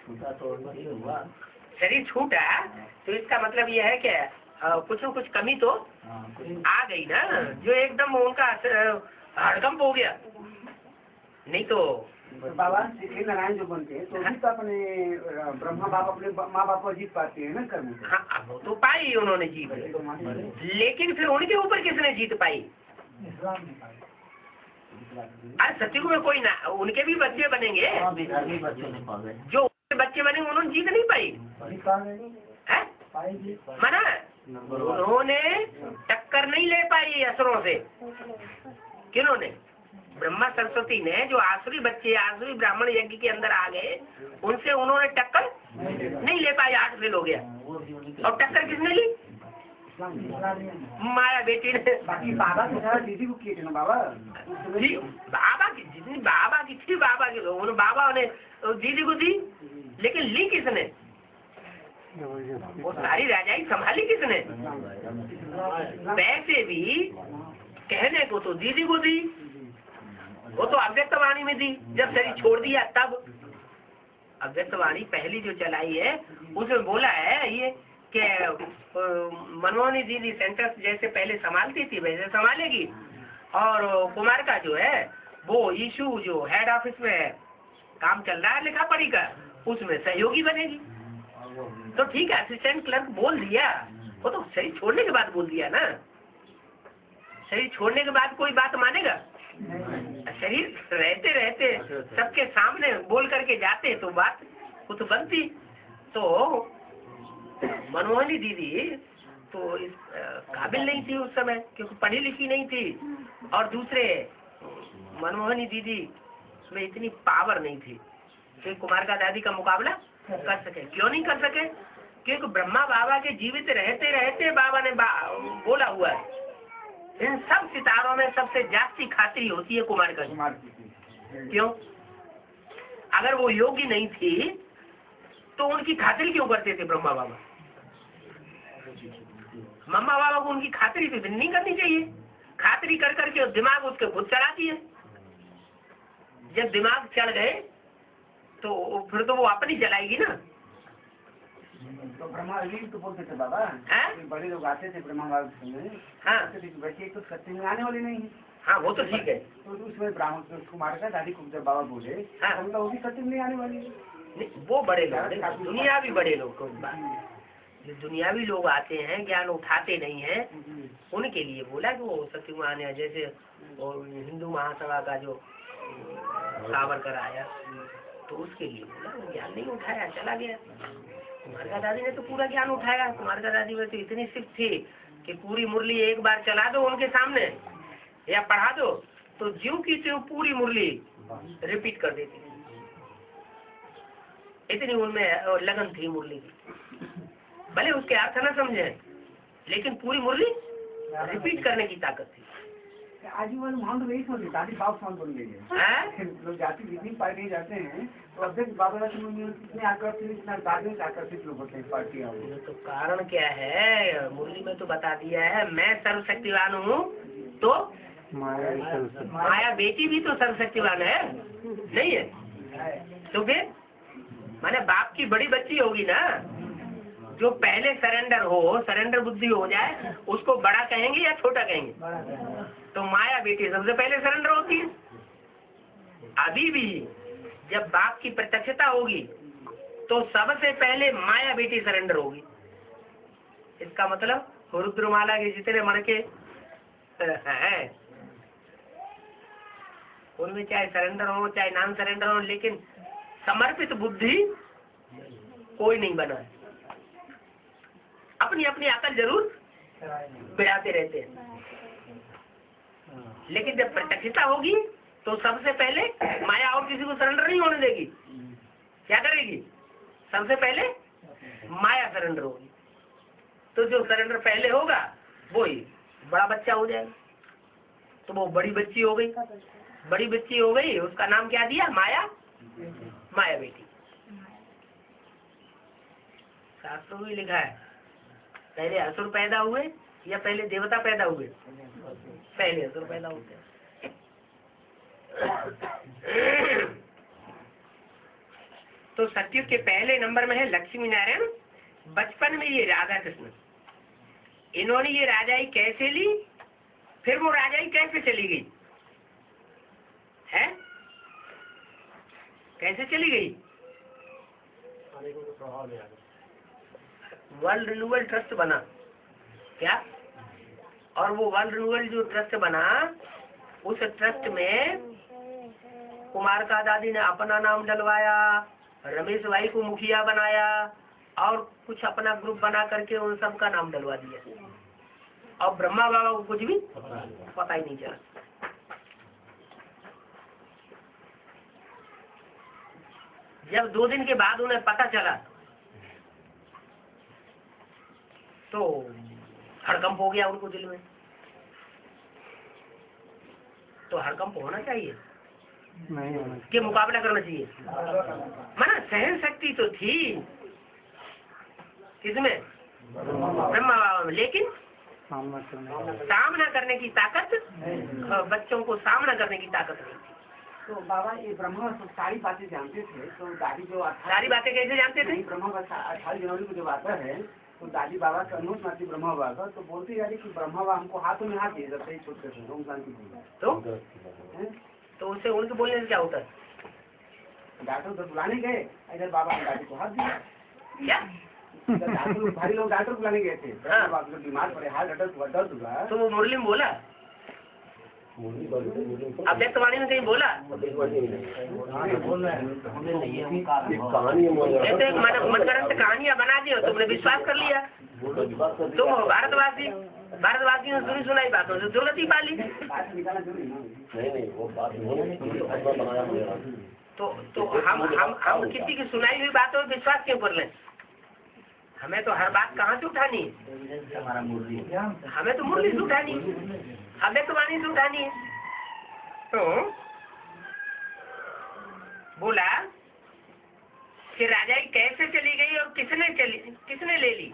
छूटा तो वही हुआ। शरीर छूटा तो इसका मतलब यह है कि कुछ न कुछ कमी तो आ गई ना, जो एकदम उनका हड़कंप हो गया। नहीं तो बाबा श्री नारायण जो बनते हैं तो भी तो अपने ब्रह्मा बाप अपने माँ बाप को जीत पाते हैं ना कर्म से। हाँ, अब तो पाई उन्होंने जीत, लेकिन फिर उनके ऊपर किसने जीत पाई? आज सत्युग में कोई ना, उनके भी बच्चे बनेंगे, जो उनके बच्चे बनेंगे उन्होंने जीत नहीं पाई है? माना उन्होंने टक्कर नहीं ले पाई असुरों से। किन्होंने? ब्रह्मा सरस्वती ने, जो आसुरी बच्चे आसुरी ब्राह्मण यज्ञ के अंदर आ गए, उनसे उन्होंने टक्कर नहीं ले पाई, 8 फेल हो गया। और टक्कर किसने ली? माया बेटी ने। बाकी बाबा के साथ दीदी को किए थे ना बाबा। बाबा की जितनी बाबा की थी, बाबा के लोगों बाबा ने दीदी को दी, लेकिन ली किसने? वो सारी राजाई संभाली किसने? पैसे भी कहने को तो दीदी को दी, वो तो अव्यक्त वाणी में दी, जब शरीर छोड़ दिया तब। अव्यक्त वाणी पहली जो चलाई है उसमें बोला है ये कि मनमोहनी दीदी सेंटर्स जैसे पहले संभालती थी वैसे संभालेगी, और कुमार का जो है वो इशू जो हेड ऑफिस में काम चल रहा है लिखा पढ़ी का, उसमें सहयोगी बनेगी। तो ठीक है, असिस्टेंट क्लर्क बोल दिया, वो तो शरीर छोड़ने के बाद बोल दिया ना। शरीर छोड़ने के बाद कोई बात मानेगा? शरीर रहते रहते सबके सामने बोल करके जाते तो बात कुछ बनती। तो मनमोहनी दीदी तो इस काबिल नहीं थी उस समय, क्योंकि पढ़ी लिखी नहीं थी, और दूसरे मनमोहनी दीदी में इतनी पावर नहीं थी कि कुमार का दादी का मुकाबला कर सके। क्यों नहीं कर सके? क्योंकि ब्रह्मा बाबा के जीवित रहते रहते बाबा ने बोला हुआ है, इन सब सितारों में सबसे जास्ती खातिरी होती है कुमार का। क्यों? अगर वो योगी नहीं थी तो उनकी खातिरी क्यों करते थे ब्रह्मा बाबा? मम्मा बाबा को उनकी खातिरी तो नहीं करनी चाहिए। खातिरी कर करके दिमाग उसके खुद चढ़ाती है। जब दिमाग चढ़ गए तो फिर तो वो अपनी चलाएगी ना। तो ब्रह्मा जी तो बोलते थे बाबा, बड़े लोग आते थे ब्रह्मा बाबा में। हाँ, बच्चे तो सत्य में आने वाले नहीं है। हाँ, वो तो ठीक है। तो उसमें ब्राह्मण कुमार का दादी को जब बाबा बोले, हम लोग वो भी सत्य में नहीं आने वाली है। वो बड़े लोग, दुनियावी बड़े लोग, जो दुनियावी लोग आते हैं ज्ञान उठाते नहीं है, उनके लिए बोला कि वो सत्य में आने। जैसे हिंदू महासभा का जो सावरकर आया तो उसके लिए बोला, वो ज्ञान नहीं उठाया, चला गया। कुमार का दादी ने तो पूरा ज्ञान उठाया। कुमार का दादी में तो इतनी सिद्ध थी कि पूरी मुरली एक बार चला दो उनके सामने या पढ़ा दो तो ज्यों की त्यों पूरी मुरली रिपीट कर देती थी। इतनी उनमें लगन थी मुरली की। भले उसके अर्थ न समझे, लेकिन पूरी मुरली रिपीट करने की ताकत थी। आज वाले हम तो यही समझ दादी बाप साउंड बन गई है। लोग जाति जितनी पार्टी जाते हैं तो अध्यक्ष बाबा कितने आकर्षित, इतना दादी से आकर्षित लोग होते हैं पार्टी। तो कारण क्या है? मुरली में तो बता दिया है, मैं सर्वशक्तिवान हूँ, तो माया बेटी भी तो सर्वशक्तिवान है, नहीं है? तो फिर माने बाप की बड़ी बच्ची होगी ना, जो पहले सरेंडर बुद्धि हो जाए, उसको बड़ा कहेंगे या छोटा कहेंगे? तो माया बेटी सबसे पहले सरेंडर होती है। अभी भी जब बाप की प्रत्यक्षता होगी तो सबसे पहले माया बेटी सरेंडर होगी। इसका मतलब रुद्रमाला के जितने मणके हैं उनमें चाहे सरेंडर हो चाहे नॉन सरेंडर हो, लेकिन समर्पित बुद्धि कोई नहीं बना है। अपनी अपनी अकल जरूर बिड़ाते रहते हैं। लेकिन जब प्रत्यक्षता होगी तो सबसे पहले माया और किसी को सरेंडर नहीं होने देगी। क्या करेगी? सबसे पहले माया सरेंडर होगी। तो जो सरेंडर पहले होगा वो ही बड़ा बच्चा हो जाएगा। तो वो बड़ी बच्ची हो गई। बड़ी बच्ची हो गई, उसका नाम क्या दिया? माया। माया बेटी। शास्त्रों में लिखा है पहले असुर पैदा हुए या पहले देवता पैदा हुए? पहले असुर पैदा होते हैं। तो सतयुग के पहले नंबर में है लक्ष्मी नारायण। बचपन में ये राधा कृष्ण, इन्होंने ये राजाई कैसे ली, फिर वो राजाई कैसे चली गई है? कैसे चली गई? वर्ल्ड रिन्यूअल ट्रस्ट बना क्या? और वो वर्ल्ड रिन्यूअल जो ट्रस्ट बना, उस ट्रस्ट में कुमार का दादी ने अपना नाम डलवाया, रमेश भाई को मुखिया बनाया और कुछ अपना ग्रुप बना करके उन सब का नाम डलवा दिया। और ब्रह्मा बाबा को कुछ भी पता ही नहीं चला। जब 2 दिन के बाद उन्हें पता चला तो हड़कंप हो गया उनको दिल में। तो हड़कंप होना चाहिए कि मुकाबला करना चाहिए। माना सहन शक्ति तो थी किसमें? ब्रह्मा बाबा में, लेकिन सामना करने की ताकत, बच्चों को सामना करने की ताकत नहीं थी। तो बाबा ये ब्रह्मा सारी बातें जानते थे, तो दादी जो सारी बातें कैसे जानते थे? ब्रह्मा 18 जनवरी को जब आता है तो दादी बाबा का अनुमति मानती ब्रह्मा बाबा का, तो बोलती दादी कि ब्रह्मा बाबा हमको हाथों में हाथ दिए जब से छोटे थे ओम शांति बोला। तो उससे उनके बोलने से क्या होता है? डॉक्टर तो बुलाने गए, इधर बाबा ने दादी को हाथ दिया। क्या? डॉक्टर भारी लोग डॉक्टर बुलाने गए थे, बीमार पड़े, हाथ दर्द हुआ, तो वो मुरली में बोला, अव्यक्त वाणी में कहीं बोला? जैसे मनगढ़ंत कहानियां बना दी और तुमने विश्वास कर लिया। तुम भारतवासी ने सुनी सुनाई बातों से दुर्गति पा ली। तो हम किसी की सुनाई हुई बातों पर विश्वास क्यों कर लें? हमें तो हर बात कहाँ से उठानी है? हमें तो मुरली से उठानी है, अव्यक्त वाणी से उठानी है। तो बोला कि राजाई कैसे चली गई और किसने ले ली?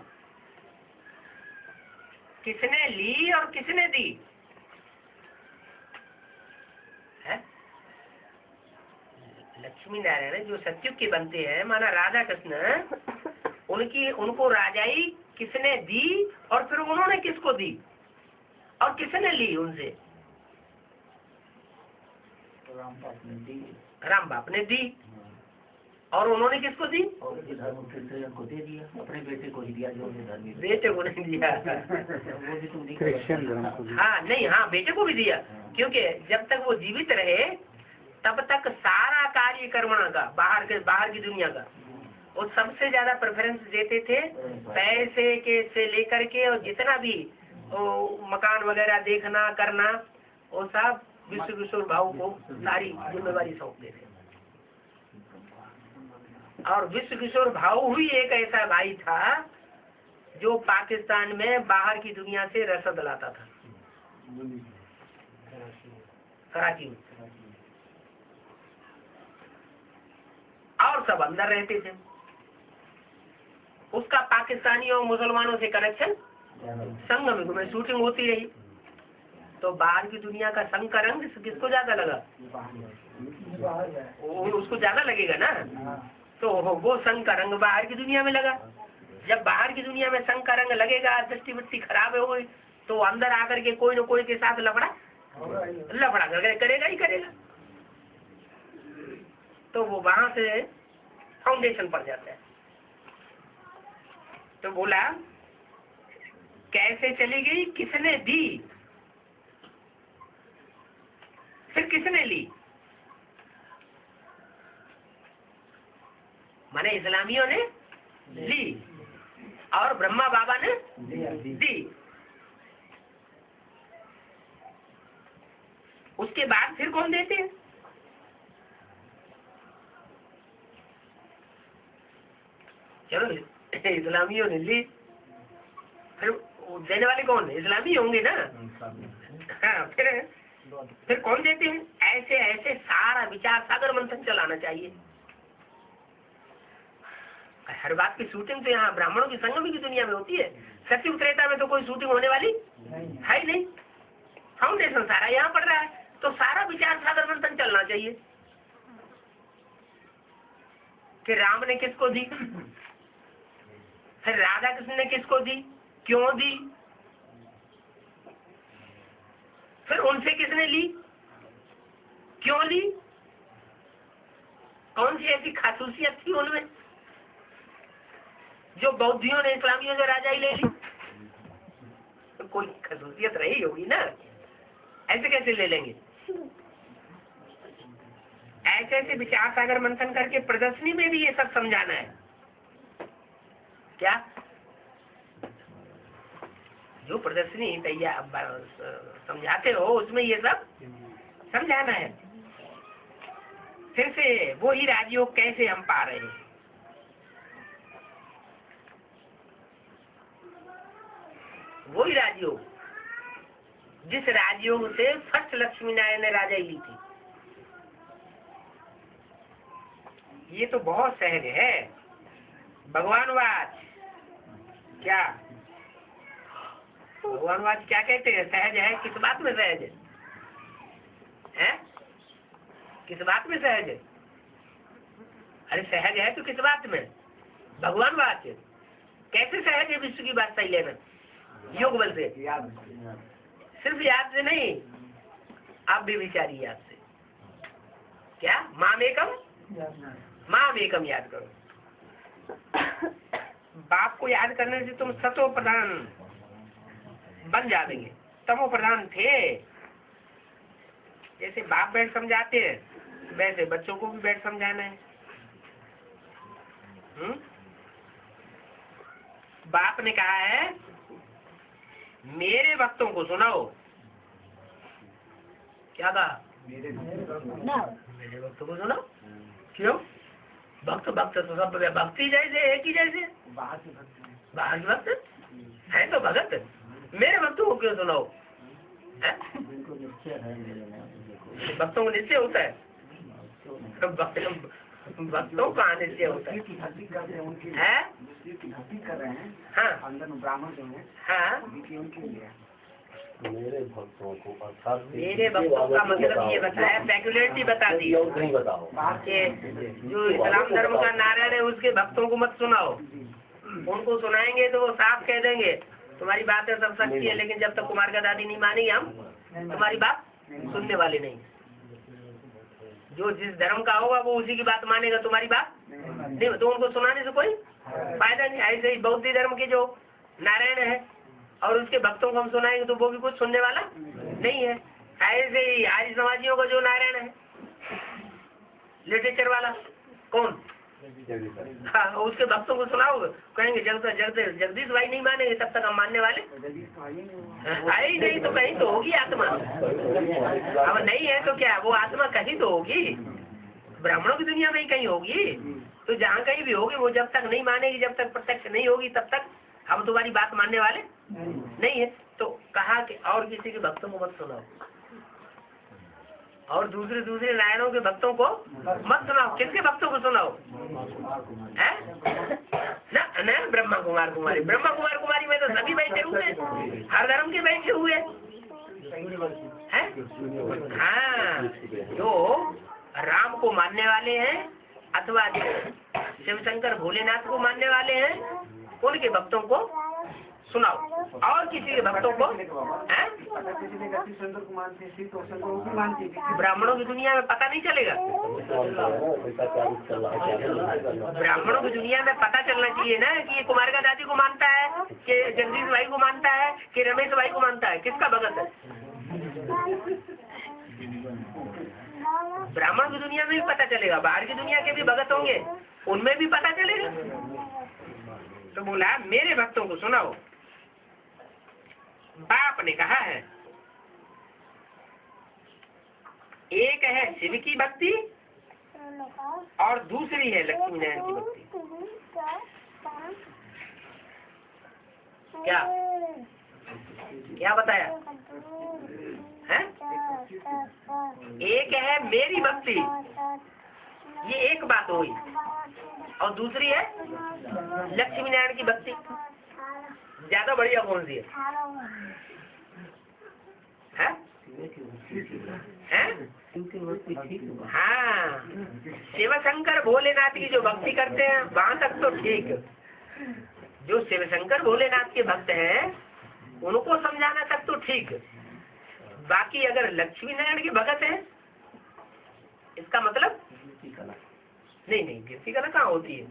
किसने ली और किसने दी है? लक्ष्मी नारायण जो सतयुग के बनते हैं, माना राधा कृष्ण, उनको राजाई किसने दी और फिर उन्होंने किसको दी और किसने ली उनसे? राम बाप ने दी और उन्होंने किसको दी? को दे दिया, अपने बेटे को ही दिया, जो बेटे को नहीं दिया। हाँ नहीं, हाँ बेटे को भी दिया, क्योंकि जब तक वो जीवित रहे तब तक सारा कार्य कर्मणा का बाहर की दुनिया का वो सबसे ज्यादा प्रेफरेंस देते थे। पैसे के से लेकर के और जितना भी मकान वगैरह देखना करना, वो सब विश्व किशोर भाऊ को सारी जिम्मेवारी सौंपते थे। और विश्व किशोर भाऊ ही एक ऐसा भाई था जो पाकिस्तान में बाहर की दुनिया से रसद लाता था, कराची में, और सब अंदर रहते थे। उसका पाकिस्तानियों मुसलमानों से कनेक्शन संगम में शूटिंग होती रही, तो बाहर की दुनिया का संग का रंग किसको ज्यादा लगा? उसको ज्यादा लगेगा ना। तो वो संग का रंग बाहर की दुनिया में लगा। जब बाहर की दुनिया में संग का रंग लगेगा, दृष्टि वृत्ति खराब होगी, तो अंदर आकर के कोई न कोई के साथ लफड़ा करेगा ही करेगा। तो वो वहां से फाउंडेशन पड़ जाता है। तो बोला कैसे चली गई, किसने दी, फिर किसने ली? माने इस्लामियों ने ली और ब्रह्मा बाबा ने दी। उसके बाद फिर कौन देते हैं? चलो इस्लामियों ने ली, फिर देने वाले कौन? इस्लामी होंगे ना। हाँ, फिर कौन देते हैं? ऐसे ऐसे सारा विचार सागर मंथन चलाना चाहिए। हर बात की शूटिंग तो यहाँ ब्राह्मणों की संगम की दुनिया में होती है। सत्युग त्रेता में तो कोई शूटिंग होने वाली है ही नहीं। फाउंडेशन सारा यहाँ पड़ रहा है, तो सारा विचार सागर मंथन चलना चाहिए कि राम ने किसको दी, फिर राधा कृष्ण ने किसको दी, क्यों दी, फिर उनसे किसने ली, क्यों ली, कौन सी ऐसी खासूसियत थी उनमें जो बौद्धियों ने इस्लामियों से राजा ही ले ली? तो कोई खासूसियत रही होगी ना, ऐसे कैसे ले लेंगे? ऐसे ऐसे विचार सागर मंथन करके प्रदर्शनी में भी ये सब समझाना है। क्या जो प्रदर्शनी तैयार समझाते हो उसमें ये सब समझाना है। फिर से वो ही राजयोग कैसे हम पा रहे हैं? वो ही राजयोग जिस राजयोग से फर्स्ट लक्ष्मी नारायण ने राजा ही ली थी। ये तो बहुत सहज है। भगवानवाद क्या, भगवानवाद क्या कहते हैं? सहज है। किस बात में सहज है? हैं? किस बात में सहज है? अरे सहज है तो किस बात में? भगवानवाद कैसे सहज है? विश्व की बात सही लेना योग बल से, सिर्फ याद से नहीं, आप भी विचारी याद से। क्या माम एकम याद करो। बाप को याद करने से तुम सतो प्रधान बन जाएंगे। तमो प्रधान थे। जैसे बाप बैठ समझाते हैं वैसे बच्चों को भी बैठ समझाना है। बाप ने कहा है मेरे भक्तों को सुनाओ। क्या कहा? मेरे भक्तों को सुनाओ। क्यों? भक्त भक्त तो सब भक्ति जैसे एक ही जैसे बाहर भक्त है तो भगत। मेरे भक्तों को क्यों सुनाओ? भक्तों को निश्चय होता है। भक्तों का निश्चय होता है। हाँ, ब्राह्मण जो है हाँ, मेरे भक्तों को अर्थात मेरे भक्तों का मतलब ये बताया, स्पेकुलेटली बता दी नहीं बताओ कि जो इस्लाम धर्म का नारायण है उसके भक्तों को मत सुनाओ। उनको सुनाएंगे तो वो साफ कह देंगे तुम्हारी बातें सब सच्ची है, लेकिन जब तक कुमार का दादी नहीं मानेगी हम तुम्हारी बात सुनने वाले नहीं। जो जिस धर्म का होगा वो उसी की बात मानेगा, तुम्हारी बात नहीं। तो उनको सुनाने से कोई फायदा नहीं। ऐसे ही बौद्ध धर्म के जो नारायण है और उसके भक्तों को हम सुनाएंगे तो वो भी कुछ सुनने वाला नहीं है। ऐसे ही आर्य समाजियों का जो नारायण है लिटरेचर वाला कौन, हाँ, उसके भक्तों को सुनाओगे कहेंगे जगदीश भाई नहीं मानेंगे तब तक हम मानने वाले है ही नहीं। तो कहीं तो होगी आत्मा। अब नहीं है तो क्या वो आत्मा कहीं तो होगी, ब्राह्मणों की दुनिया में ही कहीं होगी। तो जहाँ कहीं भी होगी वो जब तक नहीं मानेगी, जब तक प्रत्यक्ष नहीं होगी तब तक हम तुम्हारी बात मानने वाले नहीं है। तो कहा कि और किसी के भक्तों को मत सुनाओ और दूसरे नारायणों के भक्तों को मत सुनाओ। किसके भक्तों को सुनाओ? है ना ब्रह्मा कुमार कुमारी। ब्रह्मा कुमार कुमारी में तो सभी बैठे हुए हैं, हर धर्म के बैठे हुए हैं। हाँ, जो राम को मानने वाले हैं अथवा जो शिव शंकर भोलेनाथ को मानने वाले हैं उनके भक्तों को सुनाओ। और किसी के भक्तों को ब्राह्मणों की दुनिया में पता नहीं चलेगा। ब्राह्मणों की दुनिया में पता चलना चाहिए ना कि ये कुमार का दादी को मानता है, कि जगदीश भाई को मानता है, कि रमेश भाई को मानता है। किसका भगत है? ब्राह्मण की दुनिया में भी पता चलेगा, बाहर की दुनिया के भी भगत होंगे उनमें भी पता चलेगा। तो बोला मेरे भक्तों को सुनाओ। बाप ने कहा है है शिव की भक्ति और दूसरी है लक्ष्मी नारायण की भक्ति। क्या क्या बताया है? एक है मेरी भक्ति, ये एक बात हुई, और दूसरी है लक्ष्मी नारायण की भक्ति। ज्यादा बढ़िया कौन सी है? हाँ, शिव शंकर भोलेनाथ की जो भक्ति करते हैं वहाँ तक तो ठीक। जो शिव शंकर भोलेनाथ के भक्त हैं उनको समझाना तक तो ठीक। बाकी अगर लक्ष्मी नारायण के भगत हैं, इसका मतलब नहीं नहीं, कीर्ति कला कहाँ होती है?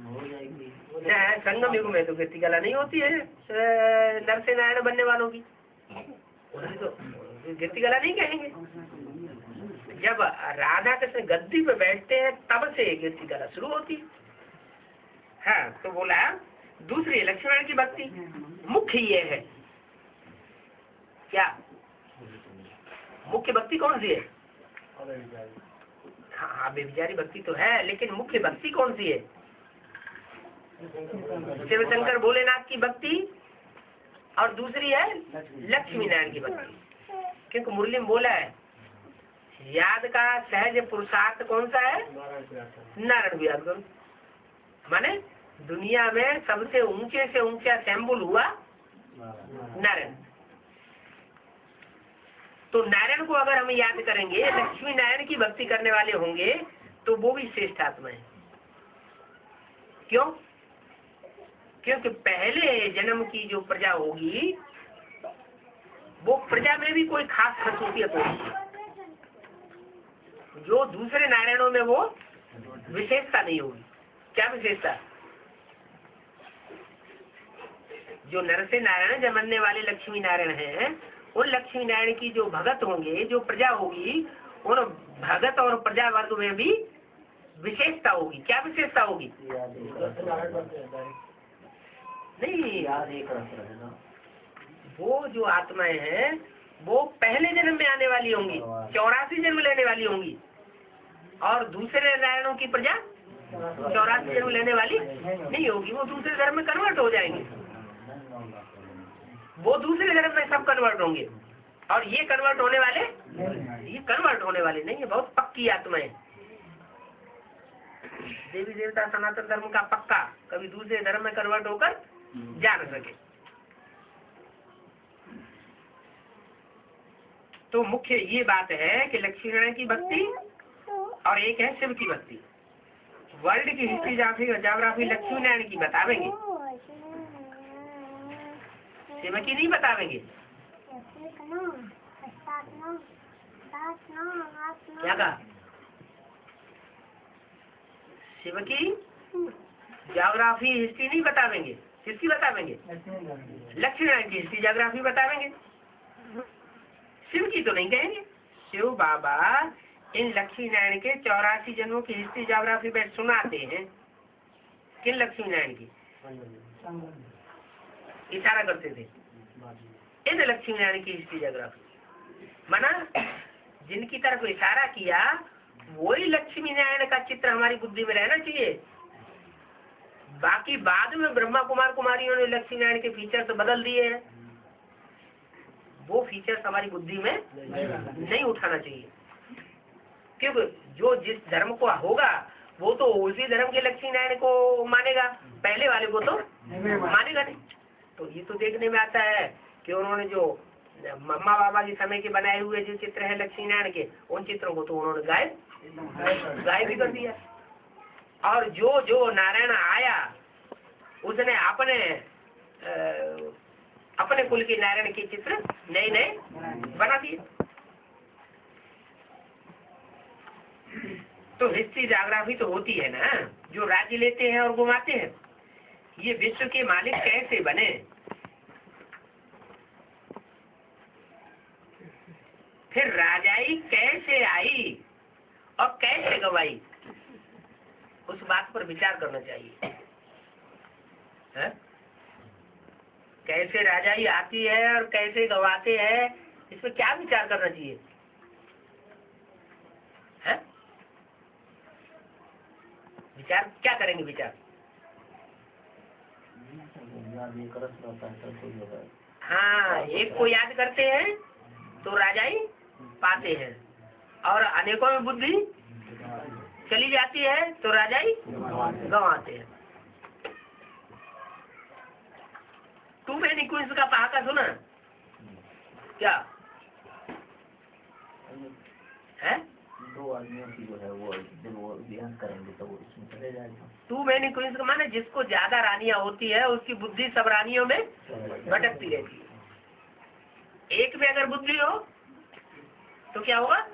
संगम युग में तो कीर्ति कला नहीं होती है नर से नारायण बनने वालों की, तो कीर्ति कला नहीं कहेंगे। जब राधा कृष्ण गद्दी पे बैठते हैं तब से कीर्ति कला शुरू होती है। हाँ, तो बोला दूसरी लक्ष्मी नारायण की भक्ति। मुख्य ये है क्या? मुख्य भक्ति कौन सी है? हाँ, बेविचारी भक्ति तो है, लेकिन मुख्य भक्ति कौन सी है? शिव शंकर भोलेनाथ की भक्ति और दूसरी है लक्ष्मी नारायण की भक्ति। क्योंकि मुरली में बोला है याद का सहज पुरुषार्थ कौन सा है? नारायण को याद करो। माने दुनिया में सबसे ऊंचे से ऊंचा सिंबल हुआ नारायण। तो नारायण को अगर हम याद करेंगे, लक्ष्मी नारायण की भक्ति करने वाले होंगे, तो वो भी श्रेष्ठ आत्मा है। क्यों? क्योंकि पहले जन्म की जो प्रजा होगी वो प्रजा में भी कोई खास खसूसियत होगी, जो दूसरे नारायणों में वो विशेषता नहीं होगी। क्या विशेषता? जो नर से नारायण जमने वाले लक्ष्मी नारायण हैं, उन लक्ष्मी नारायण की जो भगत होंगे, जो प्रजा होगी, उन भगत और प्रजा वर्ग में भी विशेषता होगी। क्या विशेषता होगी? नहीं, वो जो आत्माएं हैं वो पहले जन्म में आने वाली होंगी, 84 जन्म लेने वाली होंगी, और दूसरे नारायणों की प्रजा 84 जन्म लेने वाली नहीं होगी। वो दूसरे धर्म में कन्वर्ट हो जाएंगे, वो दूसरे धर्म में सब कन्वर्ट होंगे, और ये कन्वर्ट होने वाले नहीं है। बहुत पक्की आत्माएं, देवी देवता सनातन धर्म का पक्का, कभी दूसरे धर्म में कन्वर्ट होकर जा न सके। तो मुख्य ये बात है कि लक्ष्मी नारायण की भक्ति और एक है शिव की भक्ति। वर्ल्ड की हिस्ट्री जाग्राफी लक्ष्मी नारायण की बतावेंगे, शिव की नहीं बतावेंगे। क्या कहा? शिव की ज्योग्राफी हिस्ट्री नहीं बतावेंगे, किसकी बतावेंगे? लक्ष्मी नारायण की हिस्ट्री ज्योग्राफी बतावेंगे, शिव की तो नहीं कहेंगे। शिव बाबा इन लक्ष्मी नारायण के 84 जन्मों की हिस्ट्री ज्योग्राफी में सुनाते हैं। किन लक्ष्मी नारायण की? इशारा करते थे इन लक्ष्मी नारायण की हिस्ट्री ज्योग्राफी, माना जिनकी तरफ इशारा किया वही लक्ष्मी नारायण का चित्र हमारी बुद्धि में रहना चाहिए। बाकी बाद में ब्रह्मा कुमार कुमारियों ने लक्ष्मी नारायण के फीचर्स बदल दिए हैं, वो फीचर्स हमारी बुद्धि में नहीं उठाना चाहिए। क्योंकि जो जिस धर्म को होगा वो तो उसी धर्म के लक्ष्मी नारायण को मानेगा, पहले वाले को तो मानेगा नहीं। तो ये तो देखने में आता है कि उन्होंने जो मम्मा बाबा के समय के बनाए हुए जो चित्र है लक्ष्मी नारायण के, उन चित्रों को तो उन्होंने गायब भी कर दिया। और जो जो नारायण आया उसने अपने कुल के नारायण के चित्र नए नए बना दिए। तो हिस्ट्री ज्योग्राफी तो होती है ना, जो राज्य लेते हैं और घुमाते हैं। ये विश्व के मालिक कैसे बने, फिर राजाई कैसे आई और कैसे गवाई, उस बात पर विचार करना चाहिए। है? कैसे राजाई आती है और कैसे गवाते हैं, इस पर क्या विचार करना चाहिए? है? विचार क्या करेंगे विचार? याद एक रस रहता है तो जो है हाँ, एक को याद करते हैं तो राजाई पाते हैं, और अनेकों में बुद्धि चली जाती है तो राजाई गंवाते हैं। टू मैनी क्वींस का पहाका सुना क्या है? दो आदमियों की जो है वो जब वो अभ्यास करेंगे तो वो इसमें चले जाएगा। टू मैनी क्वींस का माने जिसको ज्यादा रानियां होती है उसकी बुद्धि सब रानियों में भटकती रहती है। एक में अगर बुद्धि हो तो क्या होगा?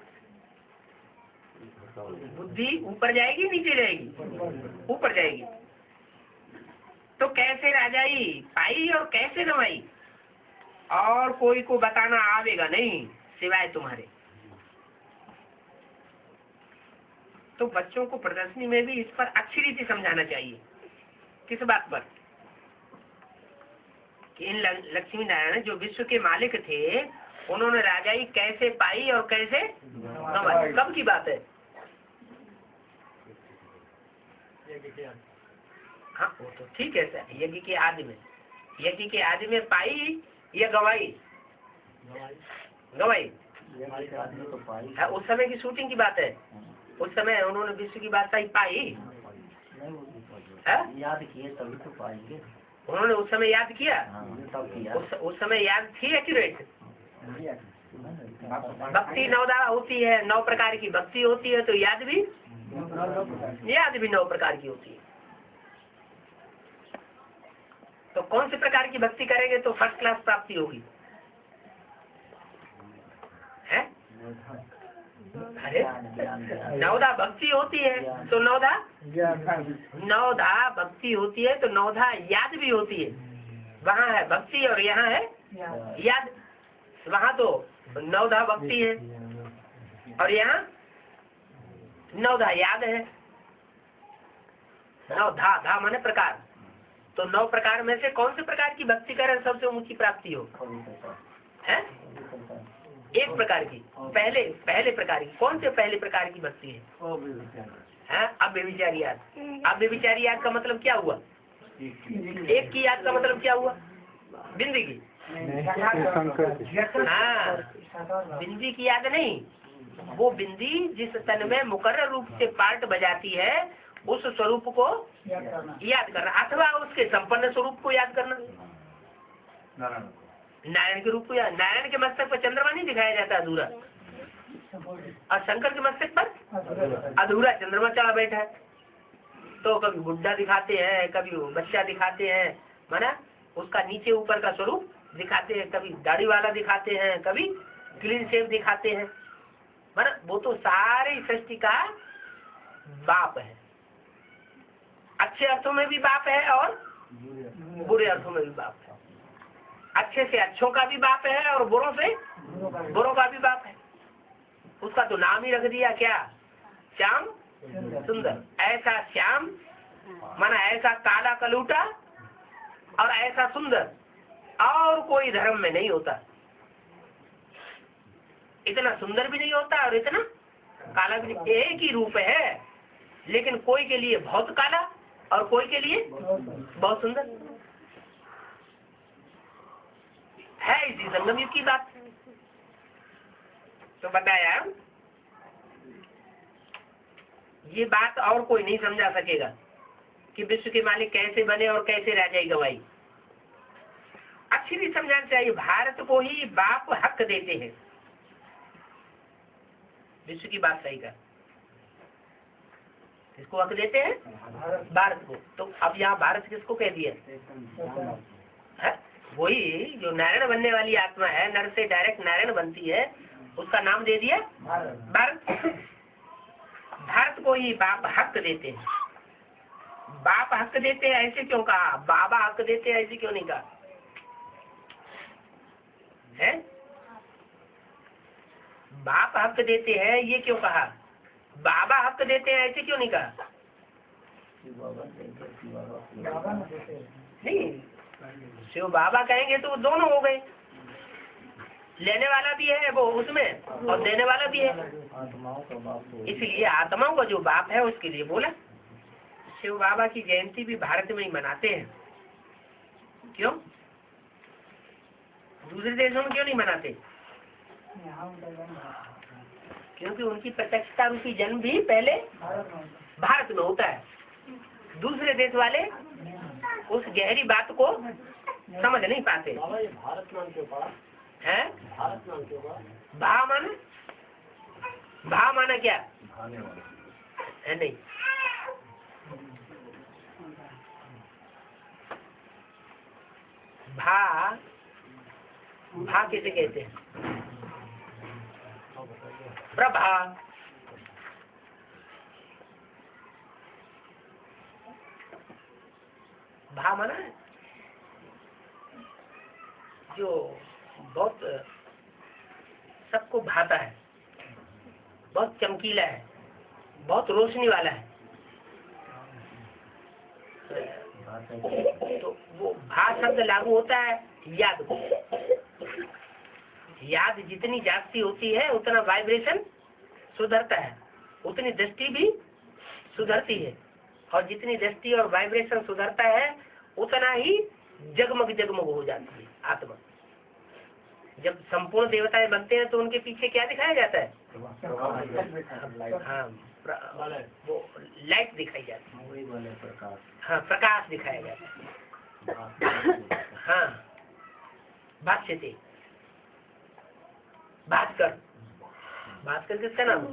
बुद्धि ऊपर जाएगी नीचे जाएगी? ऊपर जाएगी। तो कैसे राजाई पाई और कैसे गंवाई, और कोई को बताना आवेगा नहीं सिवाय तुम्हारे। तो बच्चों को प्रदर्शनी में भी इस पर अच्छी रीति समझाना चाहिए। किस बात पर? कि इन लक्ष्मी नारायण जो विश्व के मालिक थे, उन्होंने राजाई कैसे पाई और कैसे गंवाई। कब की बात है? हाँ, वो तो ठीक है सर, यज्ञ के आदि में। यज्ञ के आदि में पाई या गंवाई? गंवाई। हाँ, उस समय की शूटिंग की बात है। उस समय उन्होंने विश्व की बादशाही पाई, याद किए तभी तो पाएंगे। उन्होंने उस समय याद किया। किया उस समय याद थी एक्यूरेट। भक्ति 9 होती है, 9 प्रकार की भक्ति होती है, तो याद भी 9 प्रकार की होती है। तो कौन से प्रकार की भक्ति करेंगे तो फर्स्ट क्लास प्राप्ति होगी? है? अरे 9 भक्ति होती है तो 9 भक्ति होती है तो 9 याद भी होती है। वहाँ है भक्ति और यहाँ है याद। वहाँ तो 9 भक्ति है और यहाँ 9 याद है। 9 धा माने प्रकार। तो 9 प्रकार में से कौन से प्रकार की भक्ति करें सबसे ऊंची प्राप्ति हो? है? एक प्रकार की, पहले प्रकार की। कौन से पहले प्रकार की भक्ति है? अब व्यभिचारी याद। अब व्यभिचारी याद का मतलब क्या हुआ? एक की याद का मतलब क्या हुआ? बिंदी की। हाँ, बिंदी की याद नहीं, वो बिंदी जिस तन में मुकर्रर रूप से पार्ट बजाती है उस स्वरूप को याद करना, अथवा उसके संपन्न स्वरूप को याद करना। नारायण के रूप को याद। नारायण के मस्तक पर चंद्रमा नहीं दिखाया जाता अधूरा, और शंकर के मस्तक पर अधूरा चंद्रमा चढ़ा बैठा है। तो कभी बुढ़ा दिखाते हैं, कभी बच्चा दिखाते हैं, माना उसका नीचे ऊपर का स्वरूप दिखाते हैं, कभी दाढ़ी वाला दिखाते हैं, कभी क्लीन शेव दिखाते हैं। माना वो तो सारे सृष्टि का बाप है। अच्छे अर्थों में भी बाप है और बुरे अर्थों में भी बाप है। अच्छे से अच्छों का भी बाप है और बुरों से बुरों का भी बाप है। उसका तो नाम ही रख दिया क्या? श्याम सुंदर। ऐसा श्याम माना ऐसा काला कलूटा और ऐसा सुंदर और कोई धर्म में नहीं होता। इतना सुंदर भी नहीं होता और इतना काला भी नहीं। एक ही रूप है, लेकिन कोई के लिए बहुत काला और कोई के लिए बहुत सुंदर है। इसी संगम युग की बात तो बताया। ये बात और कोई नहीं समझा सकेगा कि विश्व के मालिक कैसे बने और कैसे राजाई गवाई। अच्छी भी समझाना चाहिए। भारत को ही बाप हक देते हैं विश्व की बात सही का। किसको हक देते हैं? भारत को। तो अब यहाँ भारत किसको कह दिया है? वही जो नारायण बनने वाली आत्मा है, नर से डायरेक्ट नारायण बनती है, उसका नाम दे दिया भारत। भारत को ही बाप हक देते हैं। बाप हक देते हैं ऐसे क्यों कहा? बाबा हक देते हैं ऐसे क्यों नहीं कहा है? बाप हक देते हैं ये क्यों कहा? बाबा हक देते हैं ऐसे क्यों नहीं कहा? नहीं, शिव बाबा कहेंगे तो दोनों हो गए। लेने वाला भी है वो उसमें और देने वाला भी है। इसलिए आत्माओं का जो बाप है उसके लिए बोला। शिव बाबा की जयंती भी भारत में ही मनाते हैं। क्यों? दूसरे देशों में क्यों नहीं मनाते? क्योंकि उनकी प्रत्यक्षता रूपी जन्म भी पहले भारत में होता है। दूसरे देश वाले उस गहरी बात को समझ नहीं पाते। भारत नाम क्यों पड़ा है? भारत नाम क्यों पड़ा? भा माना क्या है? नहीं, भा किसे कहते हैं? प्रभा। भा माना है जो बहुत सबको भाता है, बहुत चमकीला है, बहुत रोशनी वाला है। तो वो भा शब्द लागू होता है याद को। याद जितनी जास्ती होती है उतना वाइब्रेशन सुधरता है, उतनी दृष्टि भी सुधरती है, और जितनी दृष्टि और वाइब्रेशन सुधरता है उतना ही जगमग जगमग हो जाती है आत्मा। जब संपूर्ण देवताएं बनते हैं तो उनके पीछे क्या दिखाया जाता है? हाँ, वो लाइट दिखाई जाती है। हाँ, प्रकाश दिखाया जाता है। हाँ, भाष्य थे भास्कर। भास्कर किसका नाम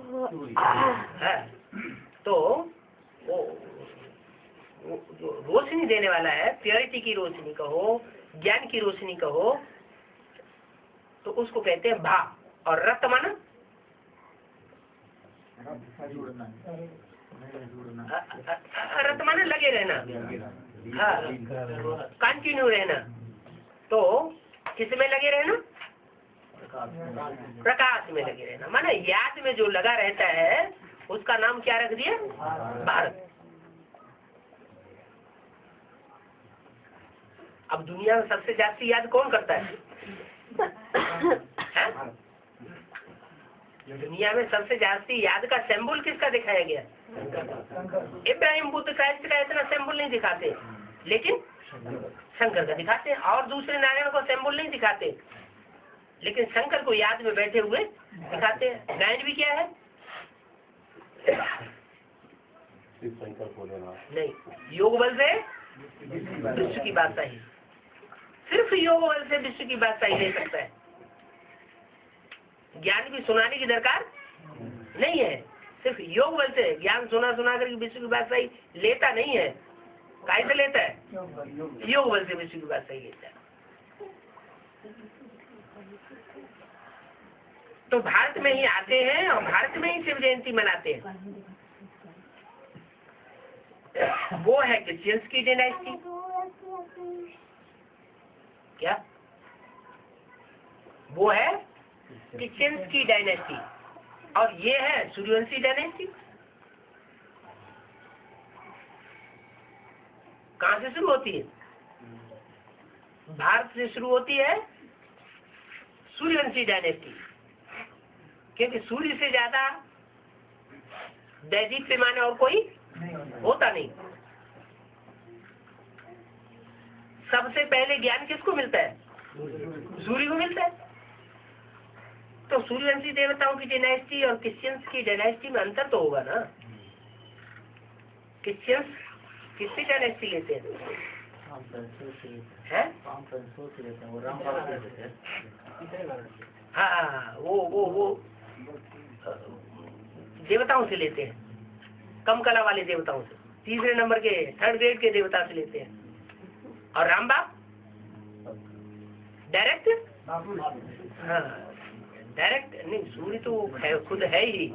है? तो वो जो रोशनी देने वाला है, प्योरिटी की रोशनी कहो, ज्ञान की रोशनी कहो, तो उसको कहते हैं भा। और रत माना रत माना लगे रहना, हाँ, कंटिन्यू रहना। तो किस में लगे रहना? प्रकाश में लगे रहना। माना याद में जो लगा रहता है उसका नाम क्या रख दिया? भारत। अब दुनिया में सबसे ज्यादा याद कौन करता है? दुनिया में सबसे ज्यादा याद का सिंबल किसका दिखाया गया? इब्राहिम बुद्ध क्राइस्ट का इतना सिंबल नहीं दिखाते, लेकिन शंकर का दिखाते हैं। और दूसरे नारायण को सिंबल नहीं दिखाते, लेकिन शंकर को याद में बैठे हुए दिखाते हैं। गायन भी क्या है? नहीं, योग बल से विश्व की बादशाही, सिर्फ योग बल से विश्व की बादशाही ले सकता है। ज्ञान भी सुनाने की दरकार नहीं है, सिर्फ योग बल से ज्ञान सुना कर विश्व की बादशाही लेता नहीं है। कैसे लेता है? योग बल से विश्व की बादशाही लेता है। तो भारत में ही आते हैं और भारत में ही शिव जयंती मनाते हैं। वो है क्रिश्चियंस की डायनेस्टी। क्या वो है? क्रिश्चियंस की डायनेस्टी। और ये है सूर्यवंशी डायनेस्टी। कहाँ से शुरू होती है? भारत से शुरू होती है सूर्यवंशी डायनेस्टी, क्योंकि सूर्य से ज्यादा दैनिक पैमाने और कोई होता नहीं। सबसे पहले ज्ञान किसको मिलता है? सूर्य को मिलता है। तो सूर्यवंशी देवताओं की डायनेस्टी और क्रिश्चियंस की डायनेस्टी में अंतर तो होगा ना। क्रिश्चियंस किसकी डायनेस्टी लेते हैं? हाँ, वो देवताओं से लेते हैं, कम कला वाले देवताओं से, तीसरे नंबर के, थर्ड ग्रेड के देवता से लेते हैं। और राम बाप डायरेक्ट, हाँ डायरेक्ट नहीं, सूर्य तो है, खुद है ही,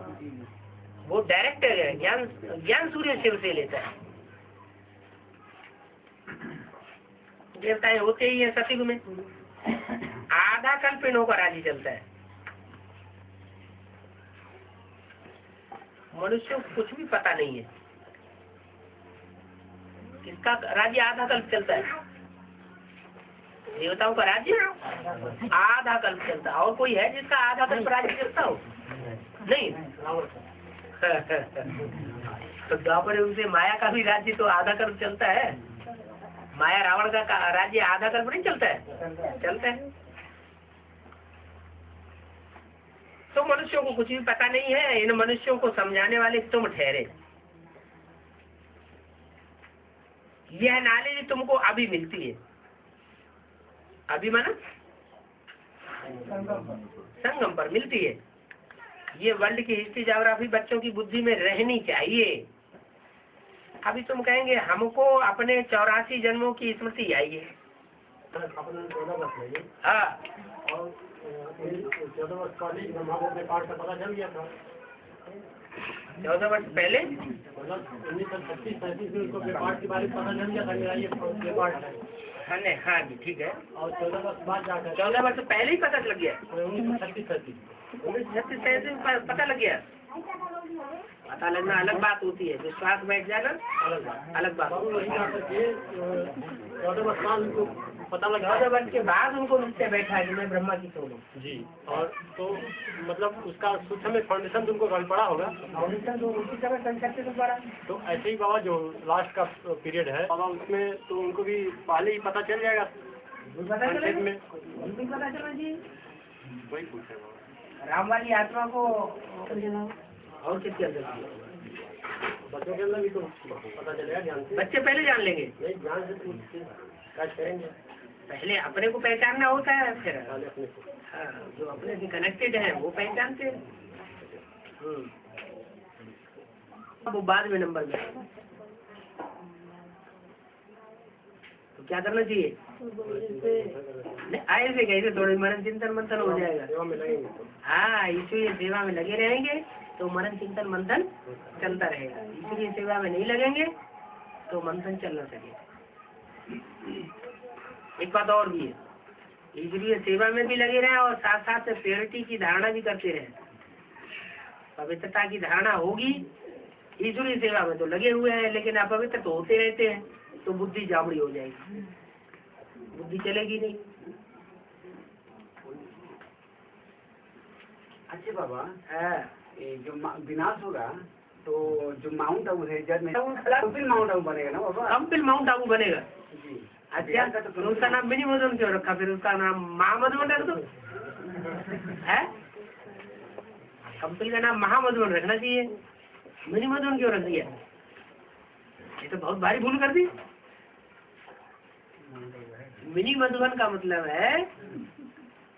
वो डायरेक्ट है। ज्ञान सूर्य शिव से लेता है। देवताएं होते ही है सतयुग में। आधा कल्प इन होकर राज्य चलता है। मनुष्य को कुछ भी पता नहीं है किसका राज्य आधा कल्प चलता है। देवताओं का राज्य आधा कल्प चलता है। और कोई है जिसका आधा कल्प राज्य चलता हो? नहीं। तो द्वापर युग से माया का भी राज्य तो आधा कल्प चलता है। माया रावण का राज्य आधा कल्प नहीं चलता है, चलता है। तो मनुष्यों को कुछ भी पता नहीं है, इन मनुष्यों को समझाने वाले तुम ठहरे। यह नॉलेज तुमको अभी मिलती है। अभी माना संगम पर मिलती है। ये वर्ल्ड की हिस्ट्री ज्योग्राफी बच्चों की बुद्धि में रहनी चाहिए। अभी तुम कहेंगे हमको अपने 84 जन्मों की स्मृति आई है। अपने 14 वर्ष में हाँ, और 14 वर्ष कॉलेज में हम अपने पाठ का पता चल गया था। 14 वर्ष पहले मतलब 1936-37 में उसको व्यापार के बारे में पता चल गया था, मेरा ये व्यापार है। हाँ जी, ठीक है। और 14 वर्ष बाद जाकर 14 वर्ष पहले ही पता लग गया। 1936 1936 पता लग गया। पता लगना अलग बात होती है, विश्वास बैठ जाना अलग बात होती है। 14 वर्ष बाद उनको पता लगा। 14 वर्ष के बाद उनको मुझसे बैठा है कि मैं ब्रह्मा की सोलू जी। और तो मतलब उसका सूक्ष्म में फाउंडेशन तुमको कल पड़ा होगा। फाउंडेशन तो उसी तरह संकट से पड़ा। तो ऐसे ही बाबा जो लास्ट का पीरियड है बाबा, उसमें तो उनको भी पहले ही पता चल जाएगा पता संक्षेप में। पता चलना चाहिए। वही पूछे बाबा, राम वाली आत्मा को और किसके अंदर बच्चों के अंदर भी तो पता चलेगा ज्ञान से। बच्चे पहले जान लेंगे। नहीं, ज्ञान से तो क्या करेंगे, पहले अपने को पहचानना होता है, फिर पहले अपने को। हाँ, जो अपने से कनेक्टेड है वो पहचानते हैं। वो बाद में नंबर में। तो क्या करना चाहिए? नहीं, ऐसे कैसे थोड़ी मनन चिंतन मंथन हो जाएगा। सेवा में लगेंगे तो। हाँ, ईश्वरीय सेवा में लगे रहेंगे तो मनन चिंतन मंथन चलता रहेगा। ईश्वरीय सेवा में नहीं लगेंगे तो मंथन चल न सकेगा। एक बात और भी है, ईश्वरीय सेवा में भी लगे रहे और साथ साथ प्योरिटी की धारणा भी करते रहे। पवित्रता की धारणा होगी। ईश्वरीय सेवा में तो लगे हुए हैं लेकिन अपवित्र तो होते रहते हैं, तो बुद्धि जामड़ी हो जाएगी, बुद्धि चलेगी नहीं। अच्छे बाबा, हाँ, ये जो विनाश होगा तो जो माउंट आबू है जब में कंपिल माउंट आबू बनेगा ना बाबा? कंपिल माउंट आबू बनेगा। जी। अच्छा, तो उसका नाम मिनी मधुबन क्यों रखा? फिर उसका नाम महामधुबन रख दो। है, कंपिल का नाम महामधुबन रखना चाहिए, मिनी मधुबन क्यों रख दिया? ये तो बहुत भारी भूल कर दी। मिनी मधुबन का मतलब है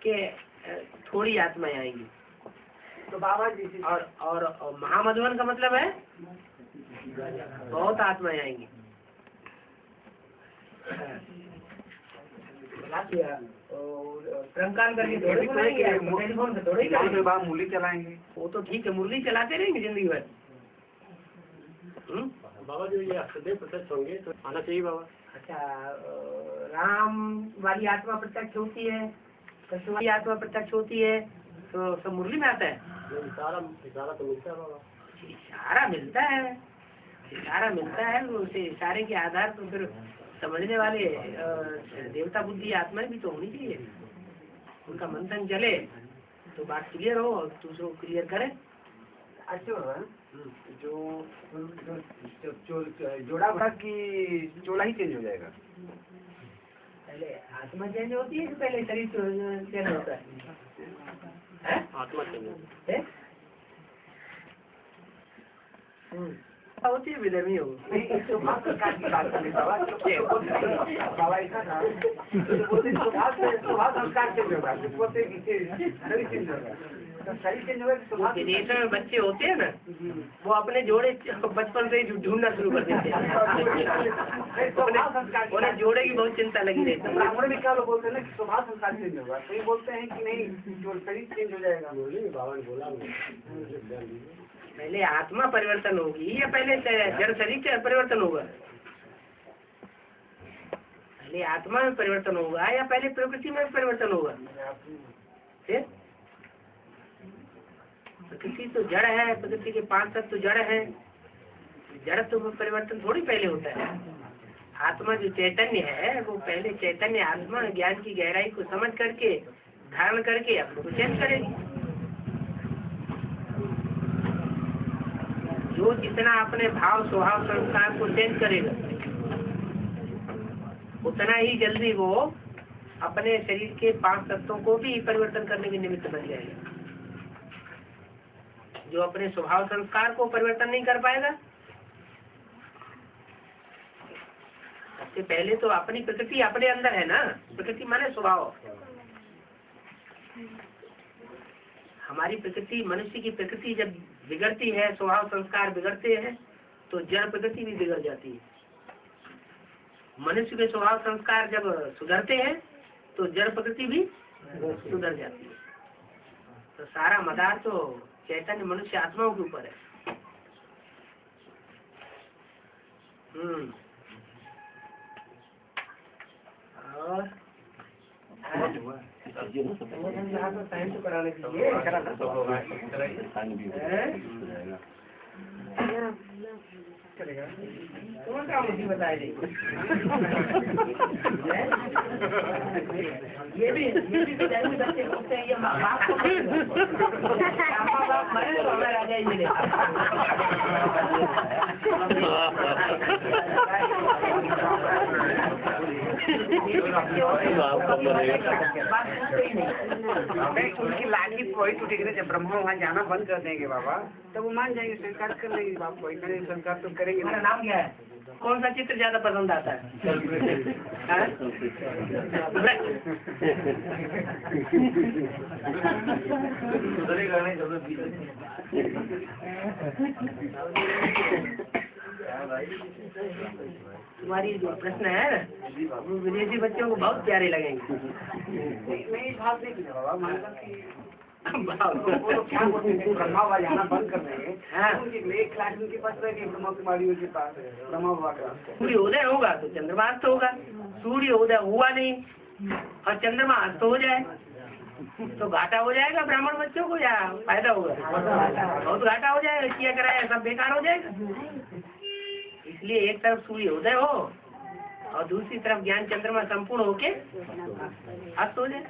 कि थोड़ी आत्माएं आएंगी। तो बाबा जी और महामधुबन का मतलब है बहुत आत्माएं आएंगी। कंकाल करके थोड़ी बुलाएंगे, बाबा मुरली चलाएंगे। वो तो ठीक है, मुरली चलाते रहेंगे जिंदगी भर। बाबा जो ये हस्तदेव प्रत्यक्ष होंगे तो आना चाहिए बाबा। अच्छा, राम वाली आत्मा प्रत्यक्ष होती है, कृष्ण वाली आत्मा प्रत्यक्ष होती है, तो सब मुरली में आता है। इशारा तो मिलता है बाबा। इशारा मिलता है, इशारा मिलता है, उसे इशारे के आधार पर फिर समझने वाले देवता बुद्धि आत्माएं भी तो होनी चाहिए। उनका मंथन चले तो बात क्लियर हो और दूसरों को क्लियर करे। अच्छा बाबा, जो जोड़ा भरा की चोला ही चेंज हो जाएगा? पहले आत्मा चेंज होती है कि पहले शरीर चेंज होता है? आत्मा चाहिए होती है विधर्मी हो। स्वभाव संस्कार की बात करें बाबा। बाबा ऐसा था, स्वभाव संस्कार चेंज होगा, शरीर चेंज होगा। शरीर चेंज होगा। विदेशों में बच्चे होते हैं ना, वो अपने जोड़े बचपन से ही ढूंढना शुरू कर देते हैं। उन्हें जोड़े की बहुत चिंता लगी रहती है। ब्राह्मण भी क्या लोग बोलते हैं ना कि स्वभाव संस्कार चेंज होगा, तो ये बोलते हैं कि नहीं, जो शरीर चेंज हो जाएगा। बाबा ने बोला पहले आत्मा परिवर्तन होगी या पहले जड़ शरीर का परिवर्तन होगा? पहले आत्मा में परिवर्तन होगा या पहले प्रकृति में परिवर्तन होगा? फिर प्रकृति तो जड़ है, प्रकृति के 5 तत्व तो जड़ है, जड़ तो परिवर्तन थोड़ी पहले होता है। आत्मा जो चैतन्य है वो पहले चैतन्य आत्मा ज्ञान की गहराई को समझ करके धारण करके अपने को चेंज करेगी। जितना अपने भाव स्वभाव संस्कार को चेंज करेगा, उतना ही जल्दी वो अपने शरीर के 5 तत्वों को भी परिवर्तन करने के निमित्त बन जाएगा। जो अपने स्वभाव संस्कार को परिवर्तन नहीं कर पाएगा, सबसे पहले तो अपनी प्रकृति अपने अंदर है ना। प्रकृति माने स्वभाव। हमारी प्रकृति, मनुष्य की प्रकृति जब बिगड़ती है, स्वभाव संस्कार बिगड़ते हैं, तो जड़ प्रकृति भी बिगड़ जाती है। मनुष्य के स्वभाव संस्कार जब सुधरते हैं, तो जड़ प्रकृति भी सुधर जाती है। तो सारा मदार तो चैतन्य मनुष्य आत्माओं के ऊपर है। और साइन तो कराने के लिए कौन सा मुझे बताया नहीं। ये भी बच्चे पूछते हैं, ये बाप को बाप मरे तो हमें राजा ही मिले। उनकी लाठी कोई टूटेगी, जब ब्रह्मा वहाँ जाना बंद कर देंगे बाबा, तब वो मान जाएंगे, स्वीकार कर लेंगे। बाप कोई संस्कार तो करेंगे। मेरा नाम क्या है? कौन सा चित्र ज्यादा पसंद आता है? तुम्हारी जो प्रश्न है वो विदेशी बच्चों को बहुत प्यारे लगेंगे। नहीं भाव नहीं किया बाबा, मतलब कि वो लोग क्या बोलते हैं, ब्रह्मा बाबा जाना बंद कर देंगे। एक क्लास उनके पास रहेगी, ब्रह्मा कुमारी के पास, ब्रह्मा बाबा का। सूर्योदय होगा तो चंद्रमा अस्त होगा। सूर्योदय हुआ नहीं और चंद्रमा अस्त हो जाए तो घाटा हो जाएगा ब्राह्मण बच्चों को या फायदा होगा? बहुत घाटा हो जाएगा। किया कराया सब बेकार हो जाएगा। इसलिए एक तरफ सूर्योदय हो और दूसरी तरफ ज्ञान चंद्रमा संपूर्ण होके अस्त हो जाए।